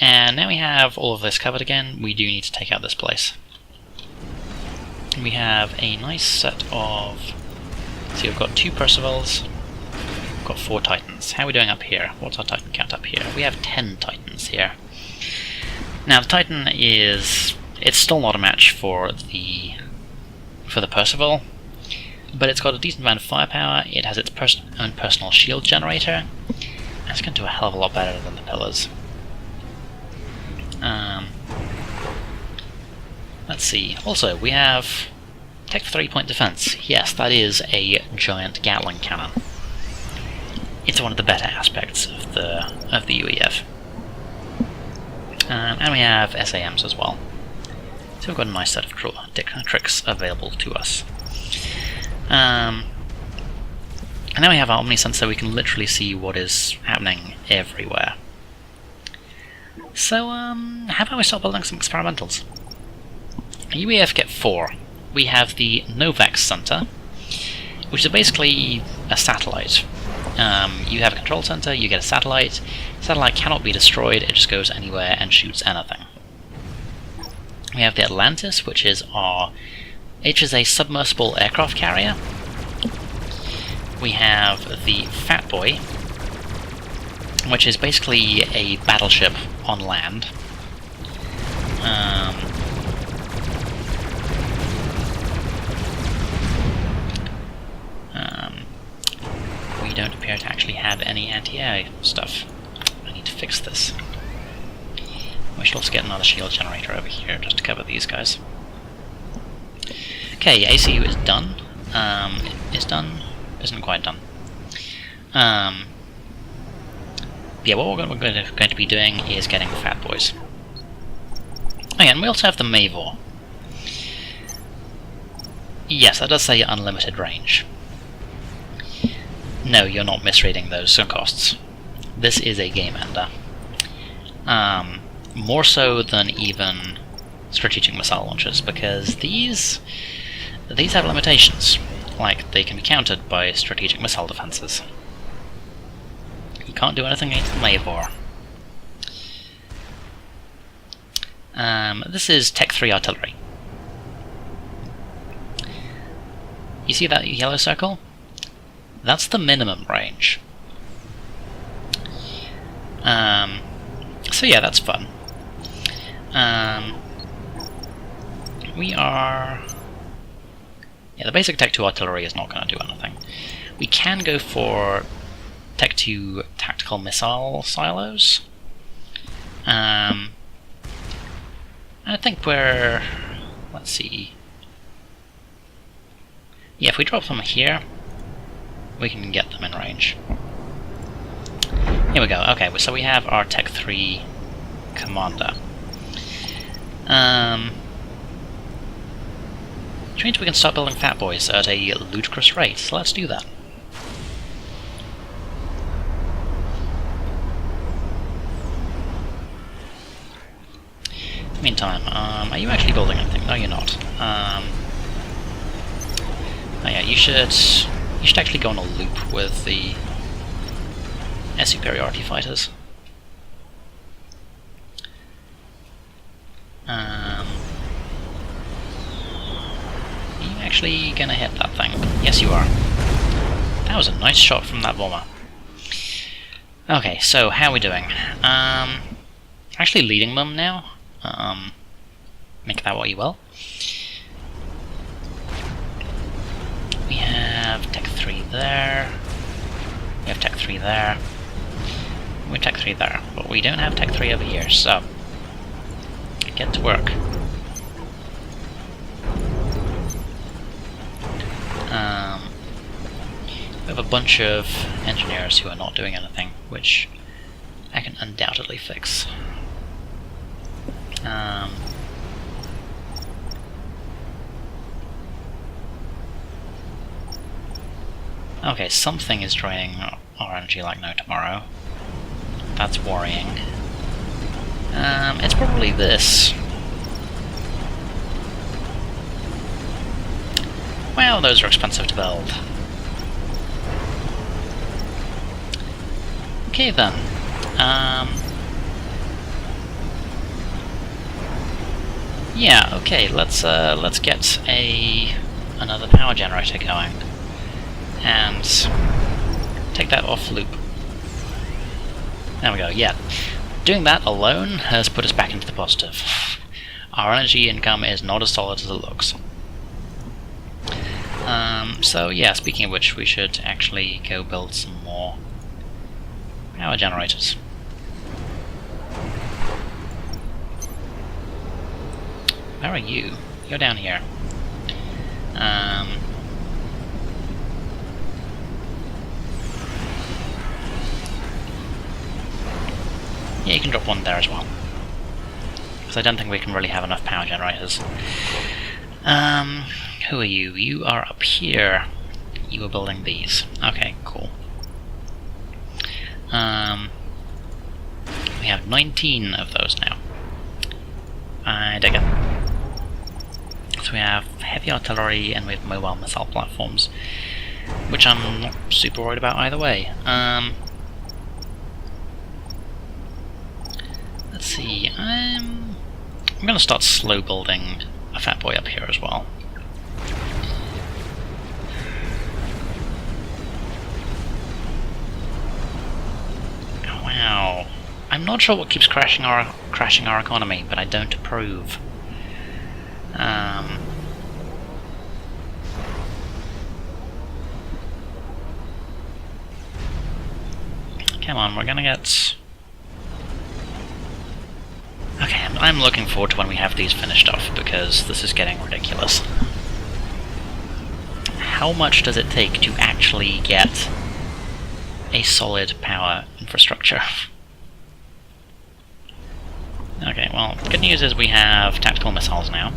And now we have all of this covered again, we do need to take out this place. We have a nice set of... see, we've got 2 Percivals, we've got 4 Titans. How are we doing up here? What's our Titan count up here? We have 10 Titans here. Now the Titan is... it's still not a match for the Percival, but it's got a decent amount of firepower, it has its own personal shield generator, and it's going to do a hell of a lot better than the Pillars. Let's see, also we have Tech 3-point defense. Yes, that is a giant Gatling cannon. It's one of the better aspects of the UEF. And we have SAMs as well. So we've got a nice set of tricks available to us. And now we have our omnisensor, we can literally see what is happening everywhere. So, how about we start building some experimentals? UEF get 4. We have the Novax Center, which is basically a satellite. You have a control center, you get a satellite. Satellite cannot be destroyed, it just goes anywhere and shoots anything. We have the Atlantis, which is a submersible aircraft carrier. We have the Fat Boy, which is basically a battleship on land. We don't appear to actually have any anti-air stuff. I need to fix this. We should also get another shield generator over here just to cover these guys. Okay, ACU is done. Is done? Isn't quite done. Yeah, what we're going to be doing is getting the Fat Boys. Oh yeah, and we also have the Mavor. Yes, that does say unlimited range. No, you're not misreading those costs. This is a game ender. More so than even strategic missile launchers, because these have limitations. Like, they can be countered by strategic missile defenses. You can't do anything against the Mavor. This is Tech 3 artillery. You see that yellow circle? That's the minimum range. So yeah, that's fun. We are... Yeah, the basic Tech 2 artillery is not going to do anything. We can go for Tech 2 tactical missile silos. I think we're... let's see... Yeah, if we drop them here, we can get them in range. Here we go. Okay, so we have our Tech 3 commander. Which means we can start building Fat Boys at a ludicrous rate, so let's do that. Meantime, are you actually building anything? No, you're not. Oh yeah, you should actually go on a loop with the air superiority fighters. Are you actually gonna hit that thing? Yes, you are. That was a nice shot from that bomber. Okay, so how are we doing? Actually leading them now. Make that what you will. We have Tech 3 there. We have Tech 3 there. We have Tech 3 there. But we don't have Tech 3 over here, so get to work. We have a bunch of engineers who are not doing anything, which I can undoubtedly fix. Okay, something is draining our energy like no tomorrow. That's worrying. It's probably this. Well, those are expensive to build. Okay then. Yeah, okay, let's get another power generator going. And take that off loop. There we go, yeah. Doing that alone has put us back into the positive. Our energy income is not as solid as it looks. So yeah, speaking of which, we should actually go build some more power generators. Where are you? You're down here. Yeah, you can drop one there as well. Because I don't think we can really have enough power generators. Who are you? You are up here. You are building these. Okay, cool. We have 19 of those now. I dig it. So we have heavy artillery and we have mobile missile platforms, which I'm not super worried about either way. Let's see, I'm going to start slow building a Fat Boy up here as well. Oh, wow. I'm not sure what keeps crashing our economy, but I don't approve. Come on, we're gonna get... Okay, I'm looking forward to when we have these finished off, because this is getting ridiculous. how much does it take to actually get a solid power infrastructure? Okay, well, the good news is we have tactical missiles now.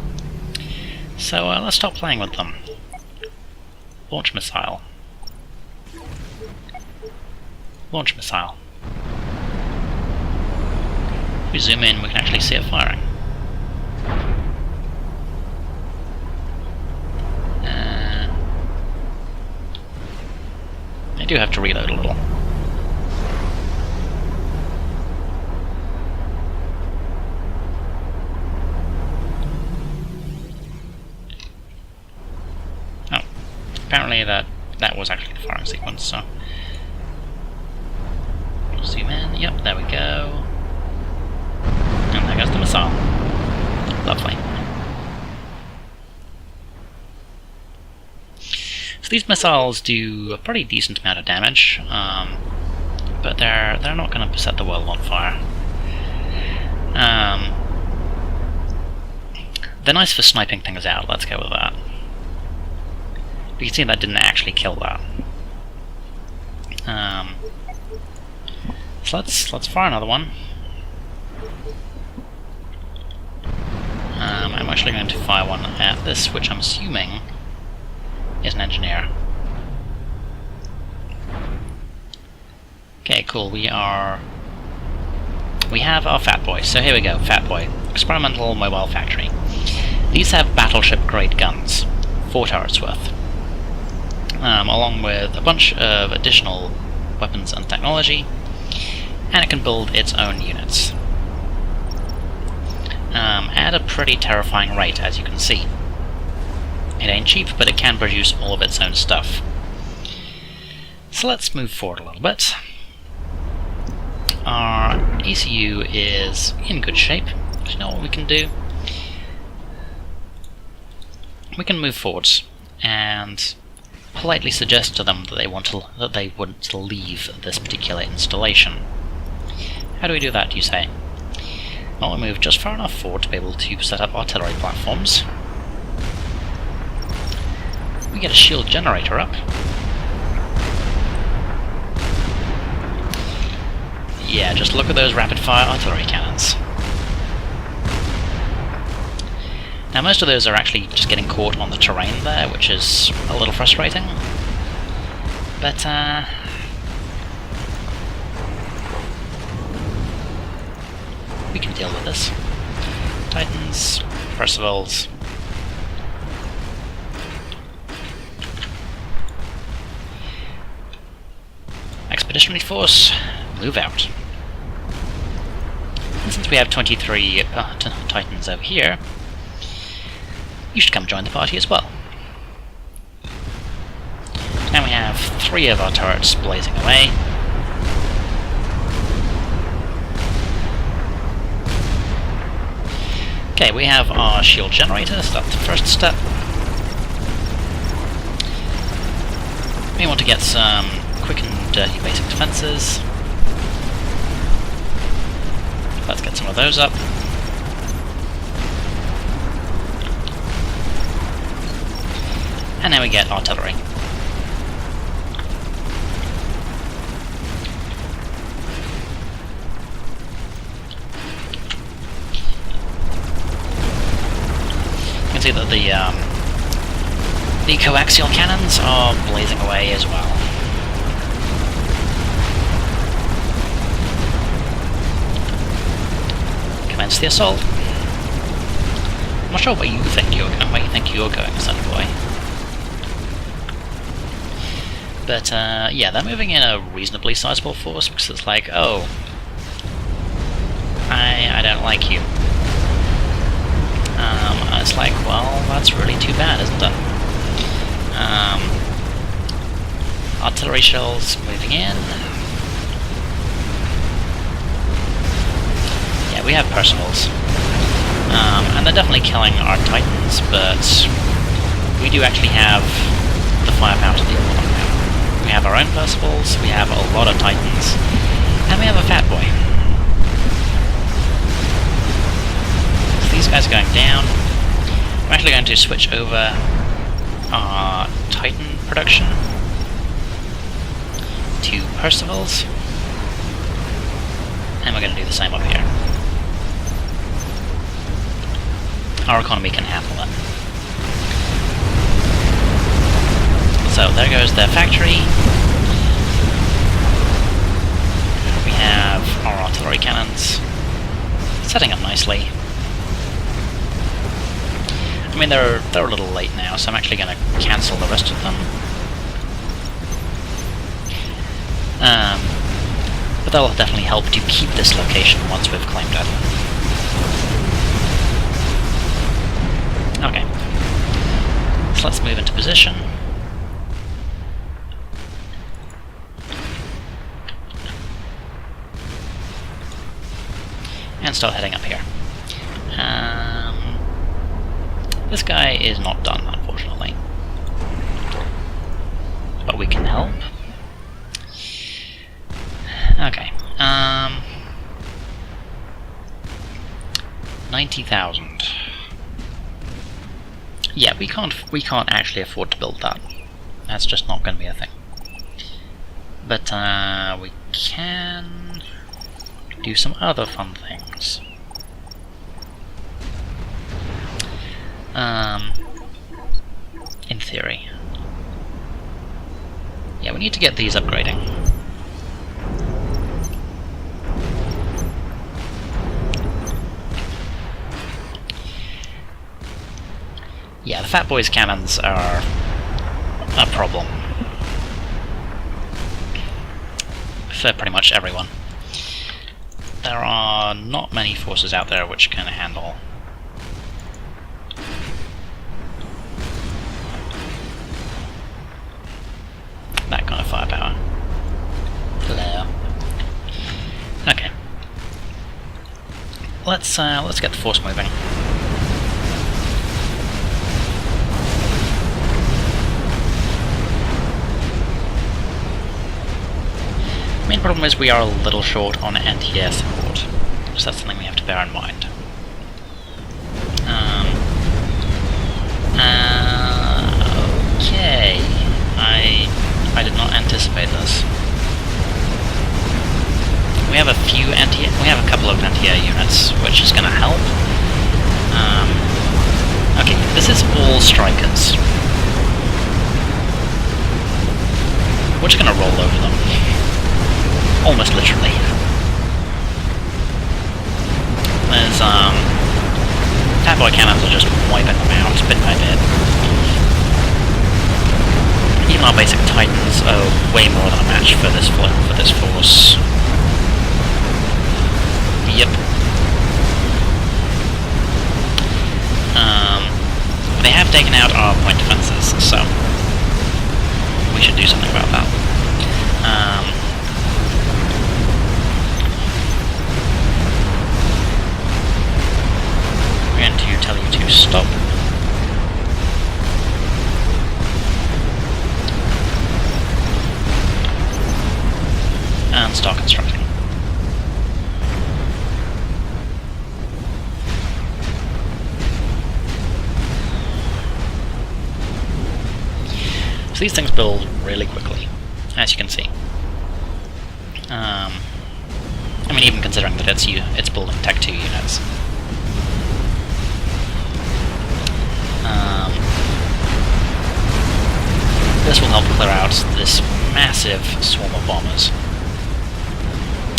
So let's stop playing with them. Launch missile. Launch missile. If we zoom in, we can actually see it firing. I do have to reload a little. Oh, apparently that was actually the firing sequence, so... Zoom in, yep, there we go. And there goes the missile. Lovely. So these missiles do a pretty decent amount of damage, but they're not going to set the world on fire. They're nice for sniping things out, let's go with that. You can see that didn't actually kill that. So let's fire another one. I'm actually going to fire one at this, which I'm assuming is an engineer. Okay, cool. We have our Fat Boy. So here we go, Fat Boy. Experimental Mobile Factory. These have battleship-grade guns, 4 turrets worth, along with a bunch of additional weapons and technology, and it can build its own units. At a pretty terrifying rate, as you can see. It ain't cheap, but it can produce all of its own stuff. So let's move forward a little bit. Our ECU is in good shape. You know what we can do? We can move forwards and politely suggest to them that they want to leave this particular installation. How do we do that, do you say? Well, we move just far enough forward to be able to set up artillery platforms. We get a shield generator up. Yeah, just look at those rapid-fire artillery cannons. Now most of those are actually just getting caught on the terrain there, which is a little frustrating. But, we can deal with this. Titans, Percivals. Expeditionary Force, move out. And since we have 23 Titans over here, you should come join the party as well. Now we have 3 of our turrets blazing away. Okay, we have our shield generator, so that's the first step. We want to get some quick and dirty basic defenses. Let's get some of those up. And then we get artillery. You can see that the coaxial cannons are blazing away as well. Commence the assault. I'm not sure where you think you're going, son boy. But yeah, they're moving in a reasonably sizable force because it's like, oh, I don't like you. It's like, well, that's really too bad, isn't it? Artillery shells moving in. Yeah, we have Percivals. And they're definitely killing our Titans, but we do actually have the firepower to deal with them now. We have our own Percivals, we have a lot of Titans, and we have a Fat Boy. So these guys are going down. I'm actually going to switch over our Titan production, 2 Percivals, and we're going to do the same up here. Our economy can handle it. So there goes their factory. We have our artillery cannons setting up nicely. I mean, they're a little late now, so I'm actually going to cancel the rest of them. But that'll definitely help to keep this location once we've claimed it. Okay. So let's move into position. And start heading up here. This guy is not done, unfortunately. But we can help. Okay. 90,000. Yeah, we can't actually afford to build that. That's just not going to be a thing. But we can do some other fun things. In theory. Yeah, we need to get these upgrading. Yeah, the Fat Boys cannons are a problem for pretty much everyone. There are not many forces out there which can handle that kind of firepower. Hello. Okay. Let's get the force moving. Main problem is we are a little short on anti-air support, so that's something we have to bear in mind. Okay, I did not anticipate this. We have a couple of anti-air units, which is going to help. Okay, this is all strikers. We're just going to roll over them. Almost literally. There's, Fat Boy cannons are just wiping them out bit by bit. Even our basic Titans are way more than a match for this force. Yep. They have taken out our point defenses, so we should do something about that. We're going to tell you to stop. And start constructing. So these things build really quickly, as you can see. I mean, even considering that it's building Tech 2 units. This will help clear out this massive swarm of bombers,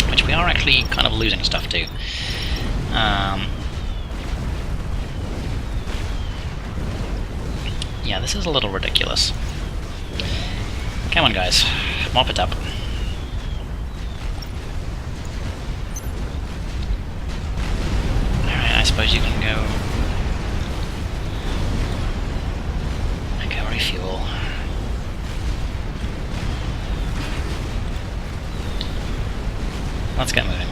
which we are actually kind of losing stuff to. Yeah, this is a little ridiculous. Come on, guys, mop it up. Alright, I suppose you can go refuel. Let's get moving.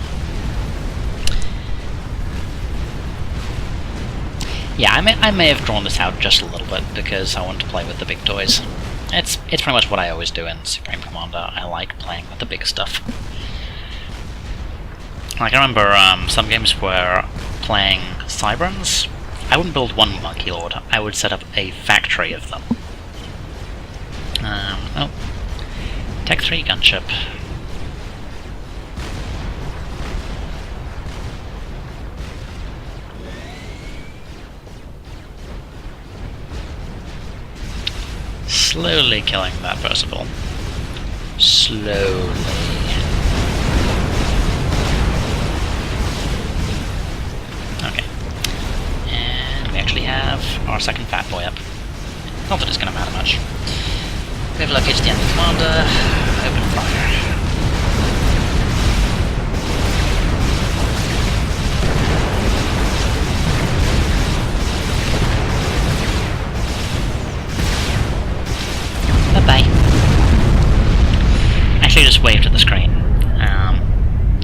Yeah, I may have drawn this out just a little bit because I want to play with the big toys. It's pretty much what I always do in Supreme Commander. I like playing with the big stuff. Like, I remember some games where playing Cyberns, I wouldn't build one Monkey Lord, I would set up a factory of them. Oh. Tech 3 gunship. Slowly killing that Percival. Slowly. Okay. And we actually have our second fat boy up. Not that it's going to matter much. We've located the enemy commander. Open fire. Bye-bye. Actually just waved at the screen.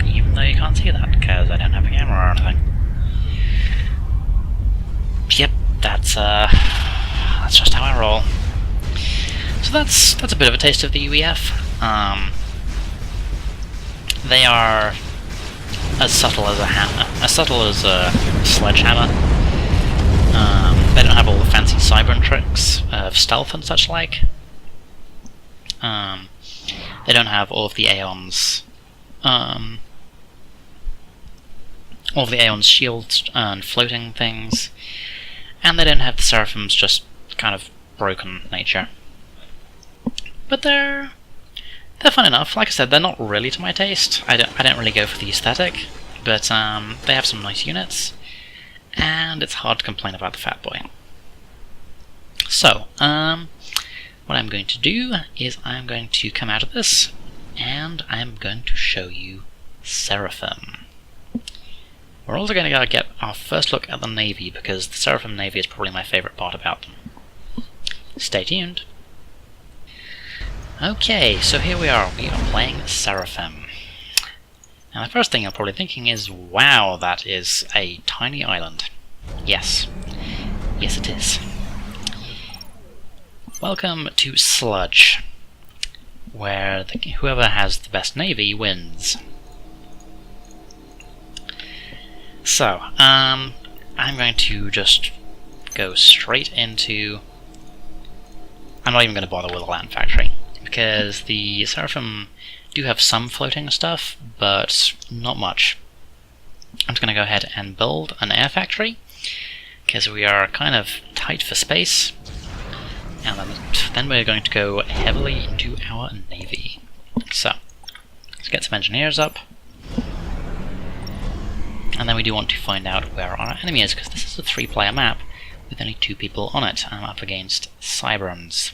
Even though you can't see that because I don't have a camera or anything. Yep, that's just how I roll. So that's a bit of a taste of the UEF. They are as subtle as a hammer, as subtle as a sledgehammer. They don't have all the fancy cyber tricks of stealth and such like. They don't have all of the Aeon's shields and floating things, and they don't have the Seraphim's just kind of broken nature. But they're fun enough. Like I said, they're not really to my taste. I don't really go for the aesthetic, but they have some nice units, and it's hard to complain about the Fat Boy. So, what I'm going to do is I'm going to come out of this, and I'm going to show you Seraphim. We're also going to get our first look at the Navy, because the Seraphim Navy is probably my favourite part about them. Stay tuned. Okay, so here we are playing Seraphim. Now the first thing you're probably thinking is, wow, that is a tiny island. Yes. Yes it is. Welcome to Sludge, where whoever has the best navy wins. So, I'm going to just go straight into... I'm not even going to bother with a land factory, because the Seraphim do have some floating stuff, but not much. I'm just going to go ahead and build an air factory, because we are kind of tight for space. And then we're going to go heavily into our navy. So, let's get some engineers up. And then we do want to find out where our enemy is, because this is a 3-player map with only 2 people on it. I'm up against Cyberns.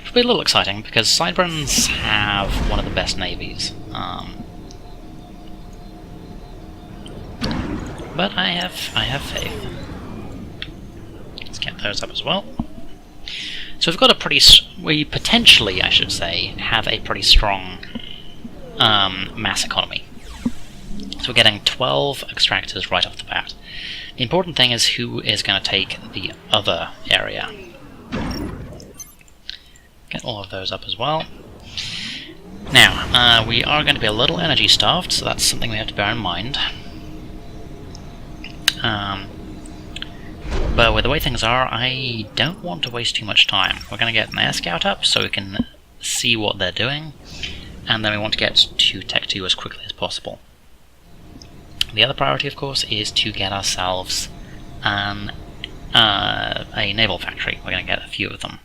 It'll be a little exciting, because Cyberns have one of the best navies. But I have faith. Get those up as well. So we've got we potentially, I should say, have a pretty strong mass economy. So we're getting 12 extractors right off the bat. The important thing is who is going to take the other area. Get all of those up as well. Now, we are going to be a little energy starved, so that's something we have to bear in mind. But with the way things are, I don't want to waste too much time. We're going to get an air scout up so we can see what they're doing, and then we want to get to Tech 2 as quickly as possible. The other priority, of course, is to get ourselves a naval factory. We're going to get a few of them.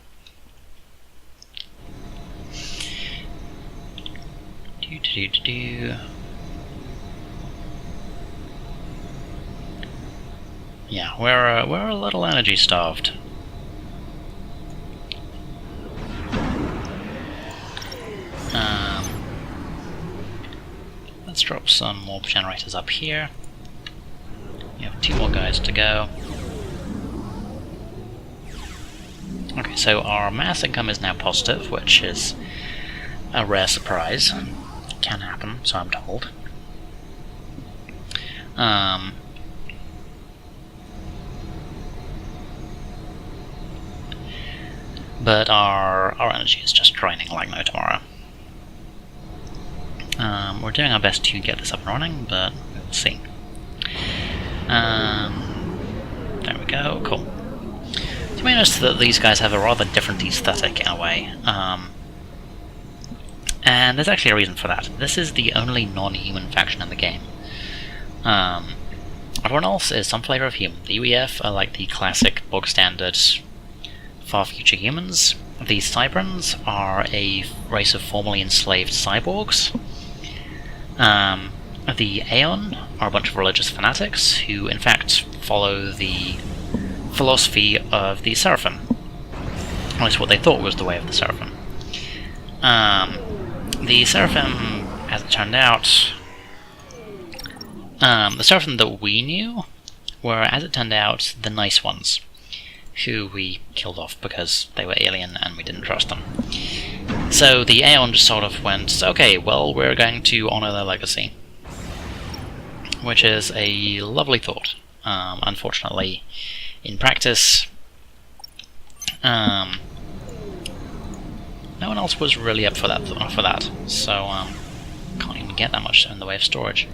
Yeah, we're a little energy starved. Let's drop some more generators up here. We have 2 more guys to go. Okay, so our mass income is now positive, which is a rare surprise. It can happen, so I'm told. But our energy is just draining like no tomorrow. We're doing our best to get this up and running, but we'll see. There we go, cool. So You may notice that these guys have a rather different aesthetic in a way, and there's actually a reason for that. This is the only non-human faction in the game. Everyone else is some flavour of human. The UEF are like the classic, bog-standard, far-future humans. The Cyberans are a race of formerly enslaved cyborgs. The Aeon are a bunch of religious fanatics who, in fact, follow the philosophy of the Seraphim. At least what they thought was the way of the Seraphim. The Seraphim, as it turned out, the Seraphim that we knew were, as it turned out, the nice ones, who we killed off because they were alien and we didn't trust them. So the Aeon just sort of went, okay, well, we're going to honour their legacy. Which is a lovely thought. Unfortunately, in practice, no one else was really up for that, so can't even get that much in the way of storage.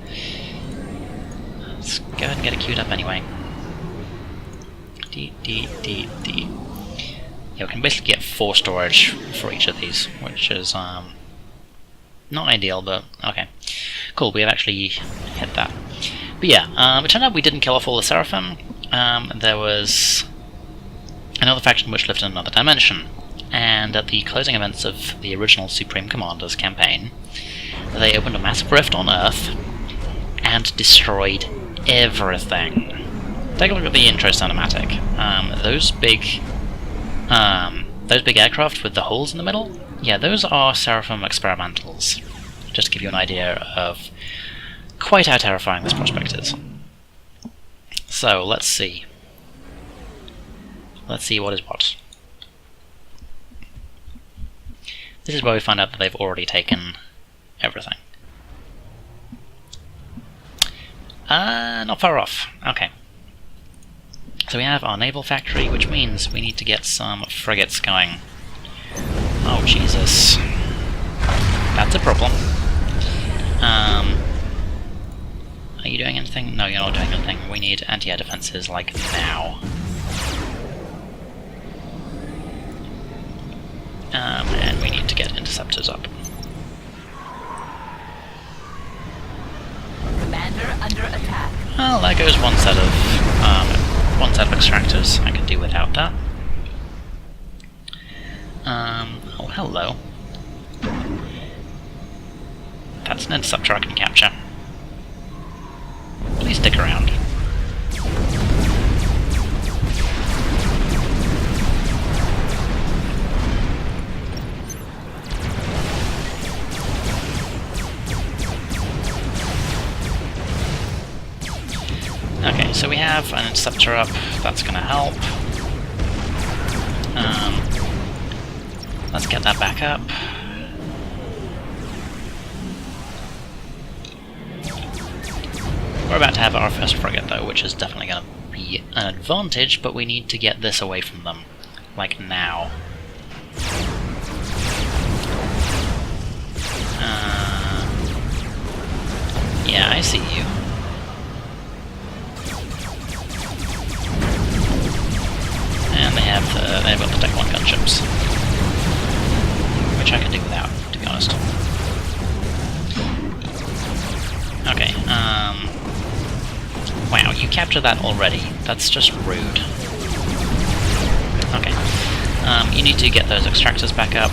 Let's go ahead and get it queued up anyway. Yeah, we can basically get 4 storage for each of these, which is not ideal, but okay. Cool, we have actually hit that. But yeah, it turned out we didn't kill off all the Seraphim. There was another faction which lived in another dimension, and at the closing events of the original Supreme Commander's campaign, they opened a massive rift on Earth and destroyed everything. Take a look at the intro cinematic. Those big aircraft with the holes in the middle, yeah, those are Seraphim experimentals. Just to give you an idea of quite how terrifying this prospect is. So, let's see. Let's see what is what. This is where we find out that they've already taken everything. Not far off. Okay. So we have our naval factory, which means we need to get some frigates going. Oh, Jesus. That's a problem. Are you doing anything? No, you're not doing anything. We need anti-air defenses, like, now. And we need to get interceptors up. Commander under attack. Well, there goes one set of extractors. I can do without that. Oh, hello. That's an interceptor I can capture. Please stick around. Okay, so we have an interceptor up, that's gonna help. Let's get that back up. We're about to have our first frigate though, which is definitely gonna be an advantage, but we need to get this away from them. Like now. Yeah, I see you. And they have got the Tech 1 gunships, which I can do without, to be honest. Okay, wow, you captured that already. That's just rude. Okay, you need to get those extractors back up.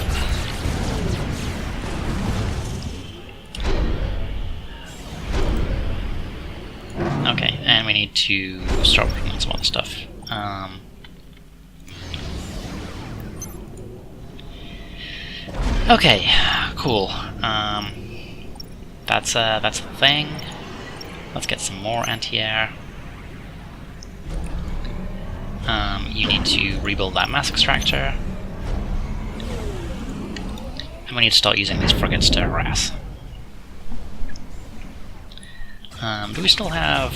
Okay, and we need to start working on some other stuff. Okay, cool. That's the thing. Let's get some more anti-air. You need to rebuild that mass extractor. And we need to start using these frigates to harass. Do we still have...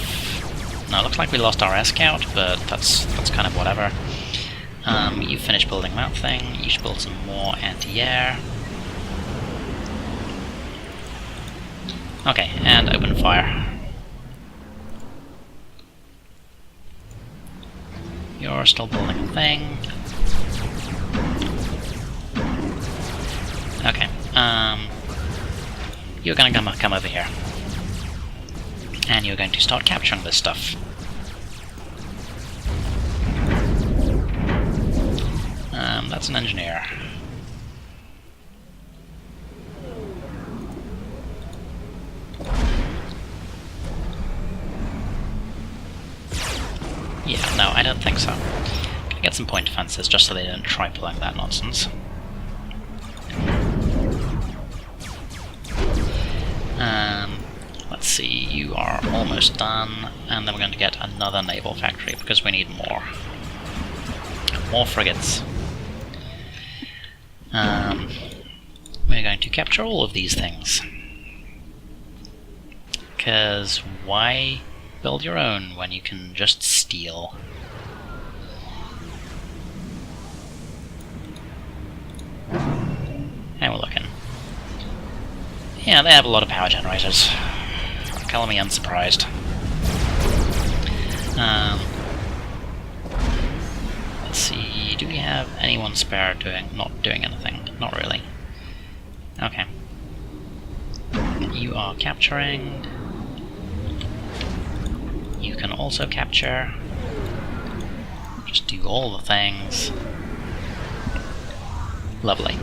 No, it looks like we lost our air scout, but that's kind of whatever. You finished building that thing. You should build some more anti-air. Okay, and open fire. You're still building a thing. Okay, you're gonna come over here. And you're going to start capturing this stuff. That's an engineer. Yeah, no, I don't think so. Can I get some point defenses just so they didn't try pulling that nonsense? Let's see, you are almost done, and then we're going to get another naval factory because we need more. More frigates. We're going to capture all of these things. Because why build your own when you can just steal? And we're looking. Yeah, they have a lot of power generators. Color me unsurprised. Let's see, do we have anyone spare not doing anything? Not really. Okay. You are capturing. You can also capture. Just do all the things. Lovely.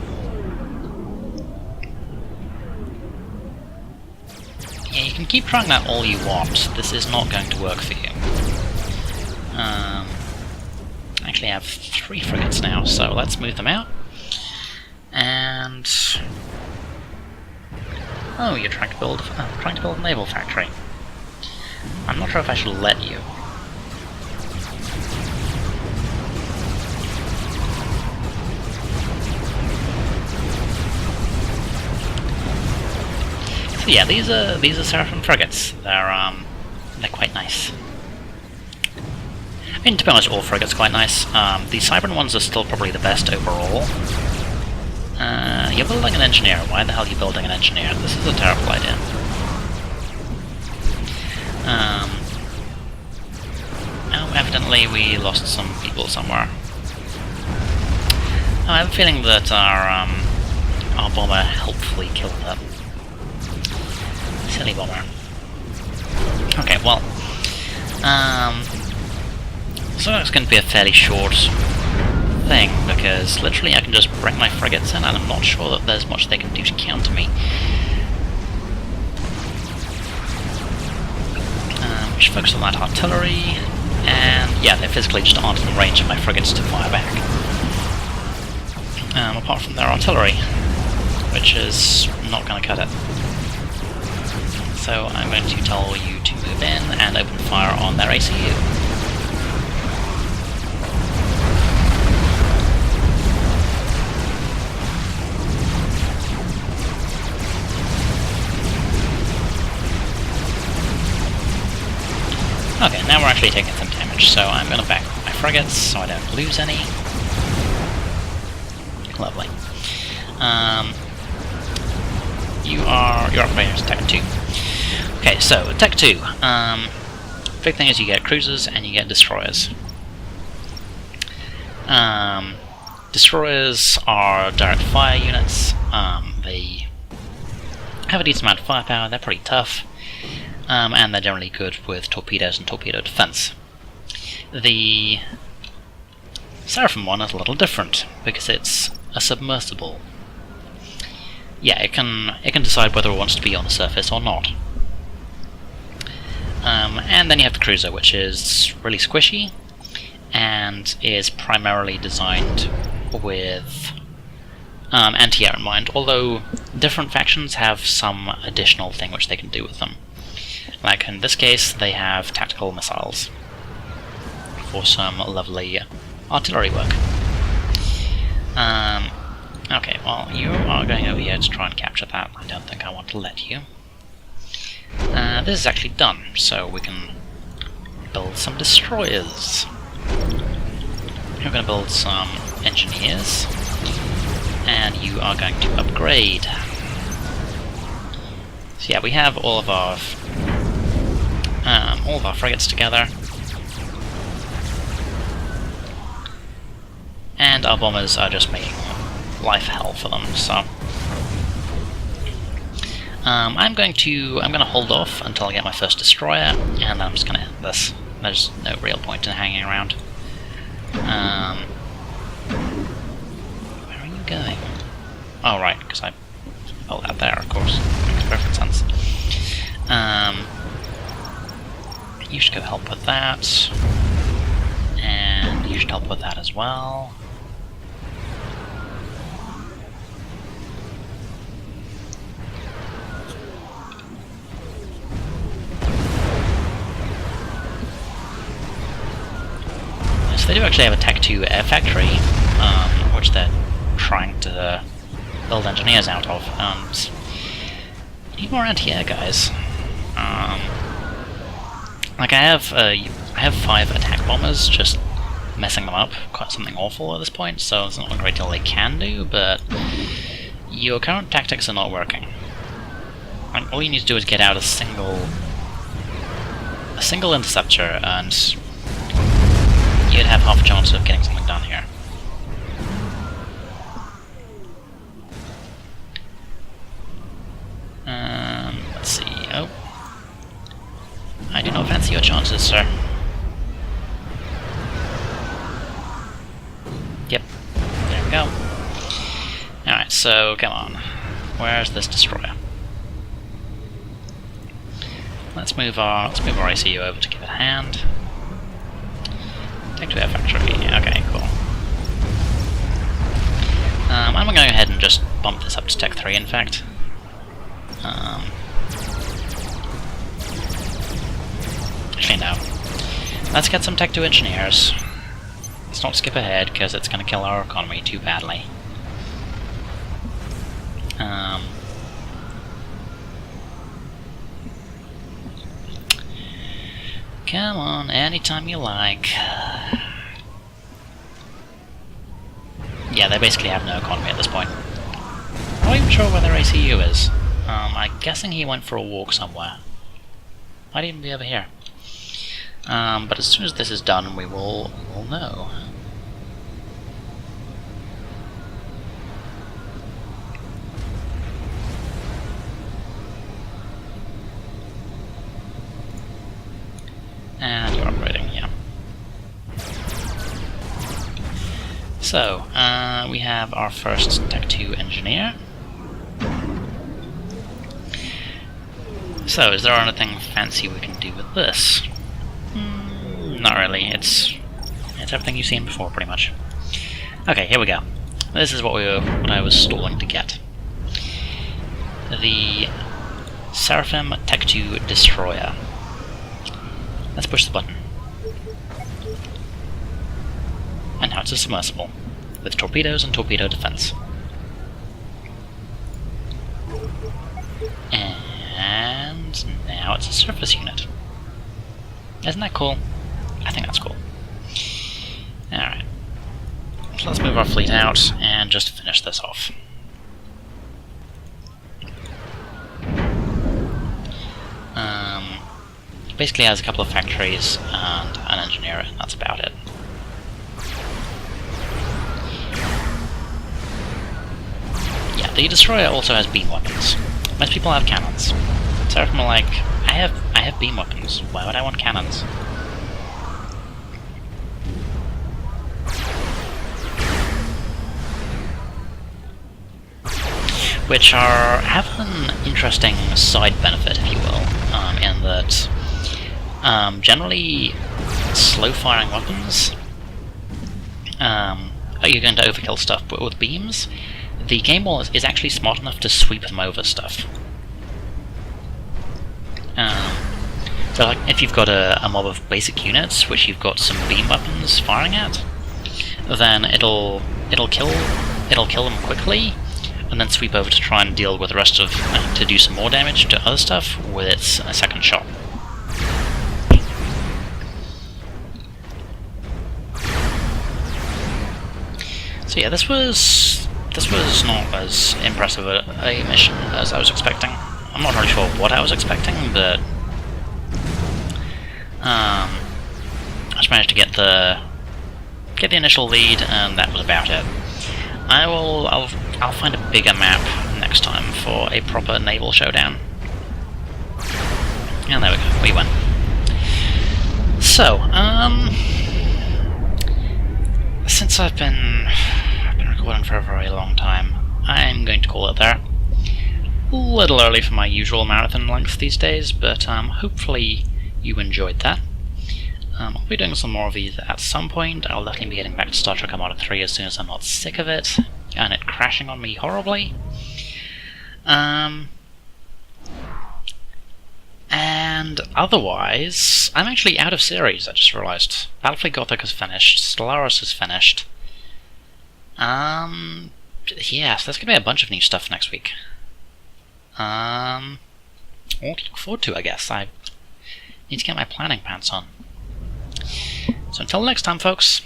Yeah, you can keep trying that all you want. This is not going to work for you. I actually have 3 frigates now, so let's move them out. And oh, you're trying to build a naval factory. I'm not sure if I should let you. So yeah, these are Seraphim frigates. They're quite nice. I mean, to be honest, all frigates are quite nice. The Cybran ones are still probably the best overall. You're building an engineer. Why the hell are you building an engineer? This is a terrible idea. Oh, evidently we lost some people somewhere. Oh, I have a feeling that our bomber helpfully killed them. Silly bomber. Okay, well, so it's going to be a fairly short thing, because literally I can just bring my frigates in and I'm not sure that there's much they can do to counter me. We should focus on that artillery, and yeah, they physically just aren't in range of my frigates to fire back. Apart from their artillery, which is not going to cut it. So I'm going to tell you to move in and open fire on their ACU. Okay, now we're actually taking some damage, so I'm going to back up my frigates so I don't lose any. Lovely. You're up here as Tech 2. Okay, so Tech 2. Big thing is you get cruisers and you get destroyers. Destroyers are direct fire units. They have a decent amount of firepower, they're pretty tough. And they're generally good with torpedoes and torpedo defense. The Seraphim one is a little different, because it's a submersible. Yeah, it can decide whether it wants to be on the surface or not. And then you have the cruiser, which is really squishy, and is primarily designed with anti-air in mind, although different factions have some additional thing which they can do with them. Like in this case, they have tactical missiles for some lovely artillery work. Okay, well, you are going over here to try and capture that. I don't think I want to let you. This is actually done, so we can build some destroyers. You're going to build some engineers, and you are going to upgrade. So yeah, we have all of our frigates together. and our bombers are just making life hell for them, so... I'm gonna hold off until I get my first destroyer, and then I'm just gonna end this. There's no real point in hanging around. Where are you going? Oh right, because I... Oh, that there, of course. Makes perfect sense. You should go help with that. And you should help with that as well. So they do actually have a Tech 2 air factory, which they're trying to build engineers out of, and you need more anti-air guys. Like I have 5 attack bombers, just messing them up, quite something awful at this point, so there's not a great deal they can do, but your current tactics are not working. Like, all you need to do is get out a single interceptor, and you'd have half a chance of getting something done here. Let's see. Oh. I do not fancy your chances, sir. Yep. There we go. Alright, so come on. Where's this destroyer? Let's move our ICU over to give it a hand. Take to air factory. Okay, cool. I'm gonna go ahead and just bump this up to Tech 3, in fact. Actually, no. Let's get some Tech 2 engineers. Let's not skip ahead, because it's going to kill our economy too badly. Come on, anytime you like. Yeah, they basically have no economy at this point. I'm not even sure where their ACU is. I'm guessing he went for a walk somewhere. Might even be over here. But as soon as this is done, we'll know. And you're operating, yeah. So, we have our first Tech 2 engineer. So, is there anything fancy we can do with this? Not really. It's everything you've seen before, pretty much. Okay, here we go. This is what I was stalling to get. The Seraphim Tech 2 Destroyer. Let's push the button. And now it's a submersible, with torpedoes and torpedo defense. And now it's a surface unit. Isn't that cool? I think that's cool. Alright. So let's move our fleet out and just finish this off. Basically has a couple of factories and an engineer, and that's about it. Yeah, the destroyer also has beam weapons. Most people have cannons. Seraphim are like, I have beam weapons. Why would I want cannons? Which have an interesting side benefit, if you will, in that generally slow-firing weapons you're going to overkill stuff, but with beams, the game wall is actually smart enough to sweep them over stuff. So like, if you've got a mob of basic units, which you've got some beam weapons firing at, then it'll kill them quickly, and then sweep over to try and deal with the rest of, to do some more damage to other stuff with its second shot. So yeah, this was not as impressive a mission as I was expecting. I'm not really sure what I was expecting, but I just managed to get the get the initial lead, and that was about it. I'll find a bigger map next time for a proper naval showdown. And there we go, we win. So, since I've been recording for a very long time, I'm going to call it there. A little early for my usual marathon length these days, but hopefully you enjoyed that. I'll be doing some more of these at some point. I'll definitely be getting back to Star Trek Armada 3 as soon as I'm not sick of it, and it crashing on me horribly. And otherwise, I'm actually out of series, I just realised. Battlefleet Gothic is finished, Stellaris is finished. Yeah, so there's gonna be a bunch of new stuff next week. All to look forward to, I guess. I need to get my planning pants on. So until next time, folks,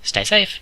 stay safe.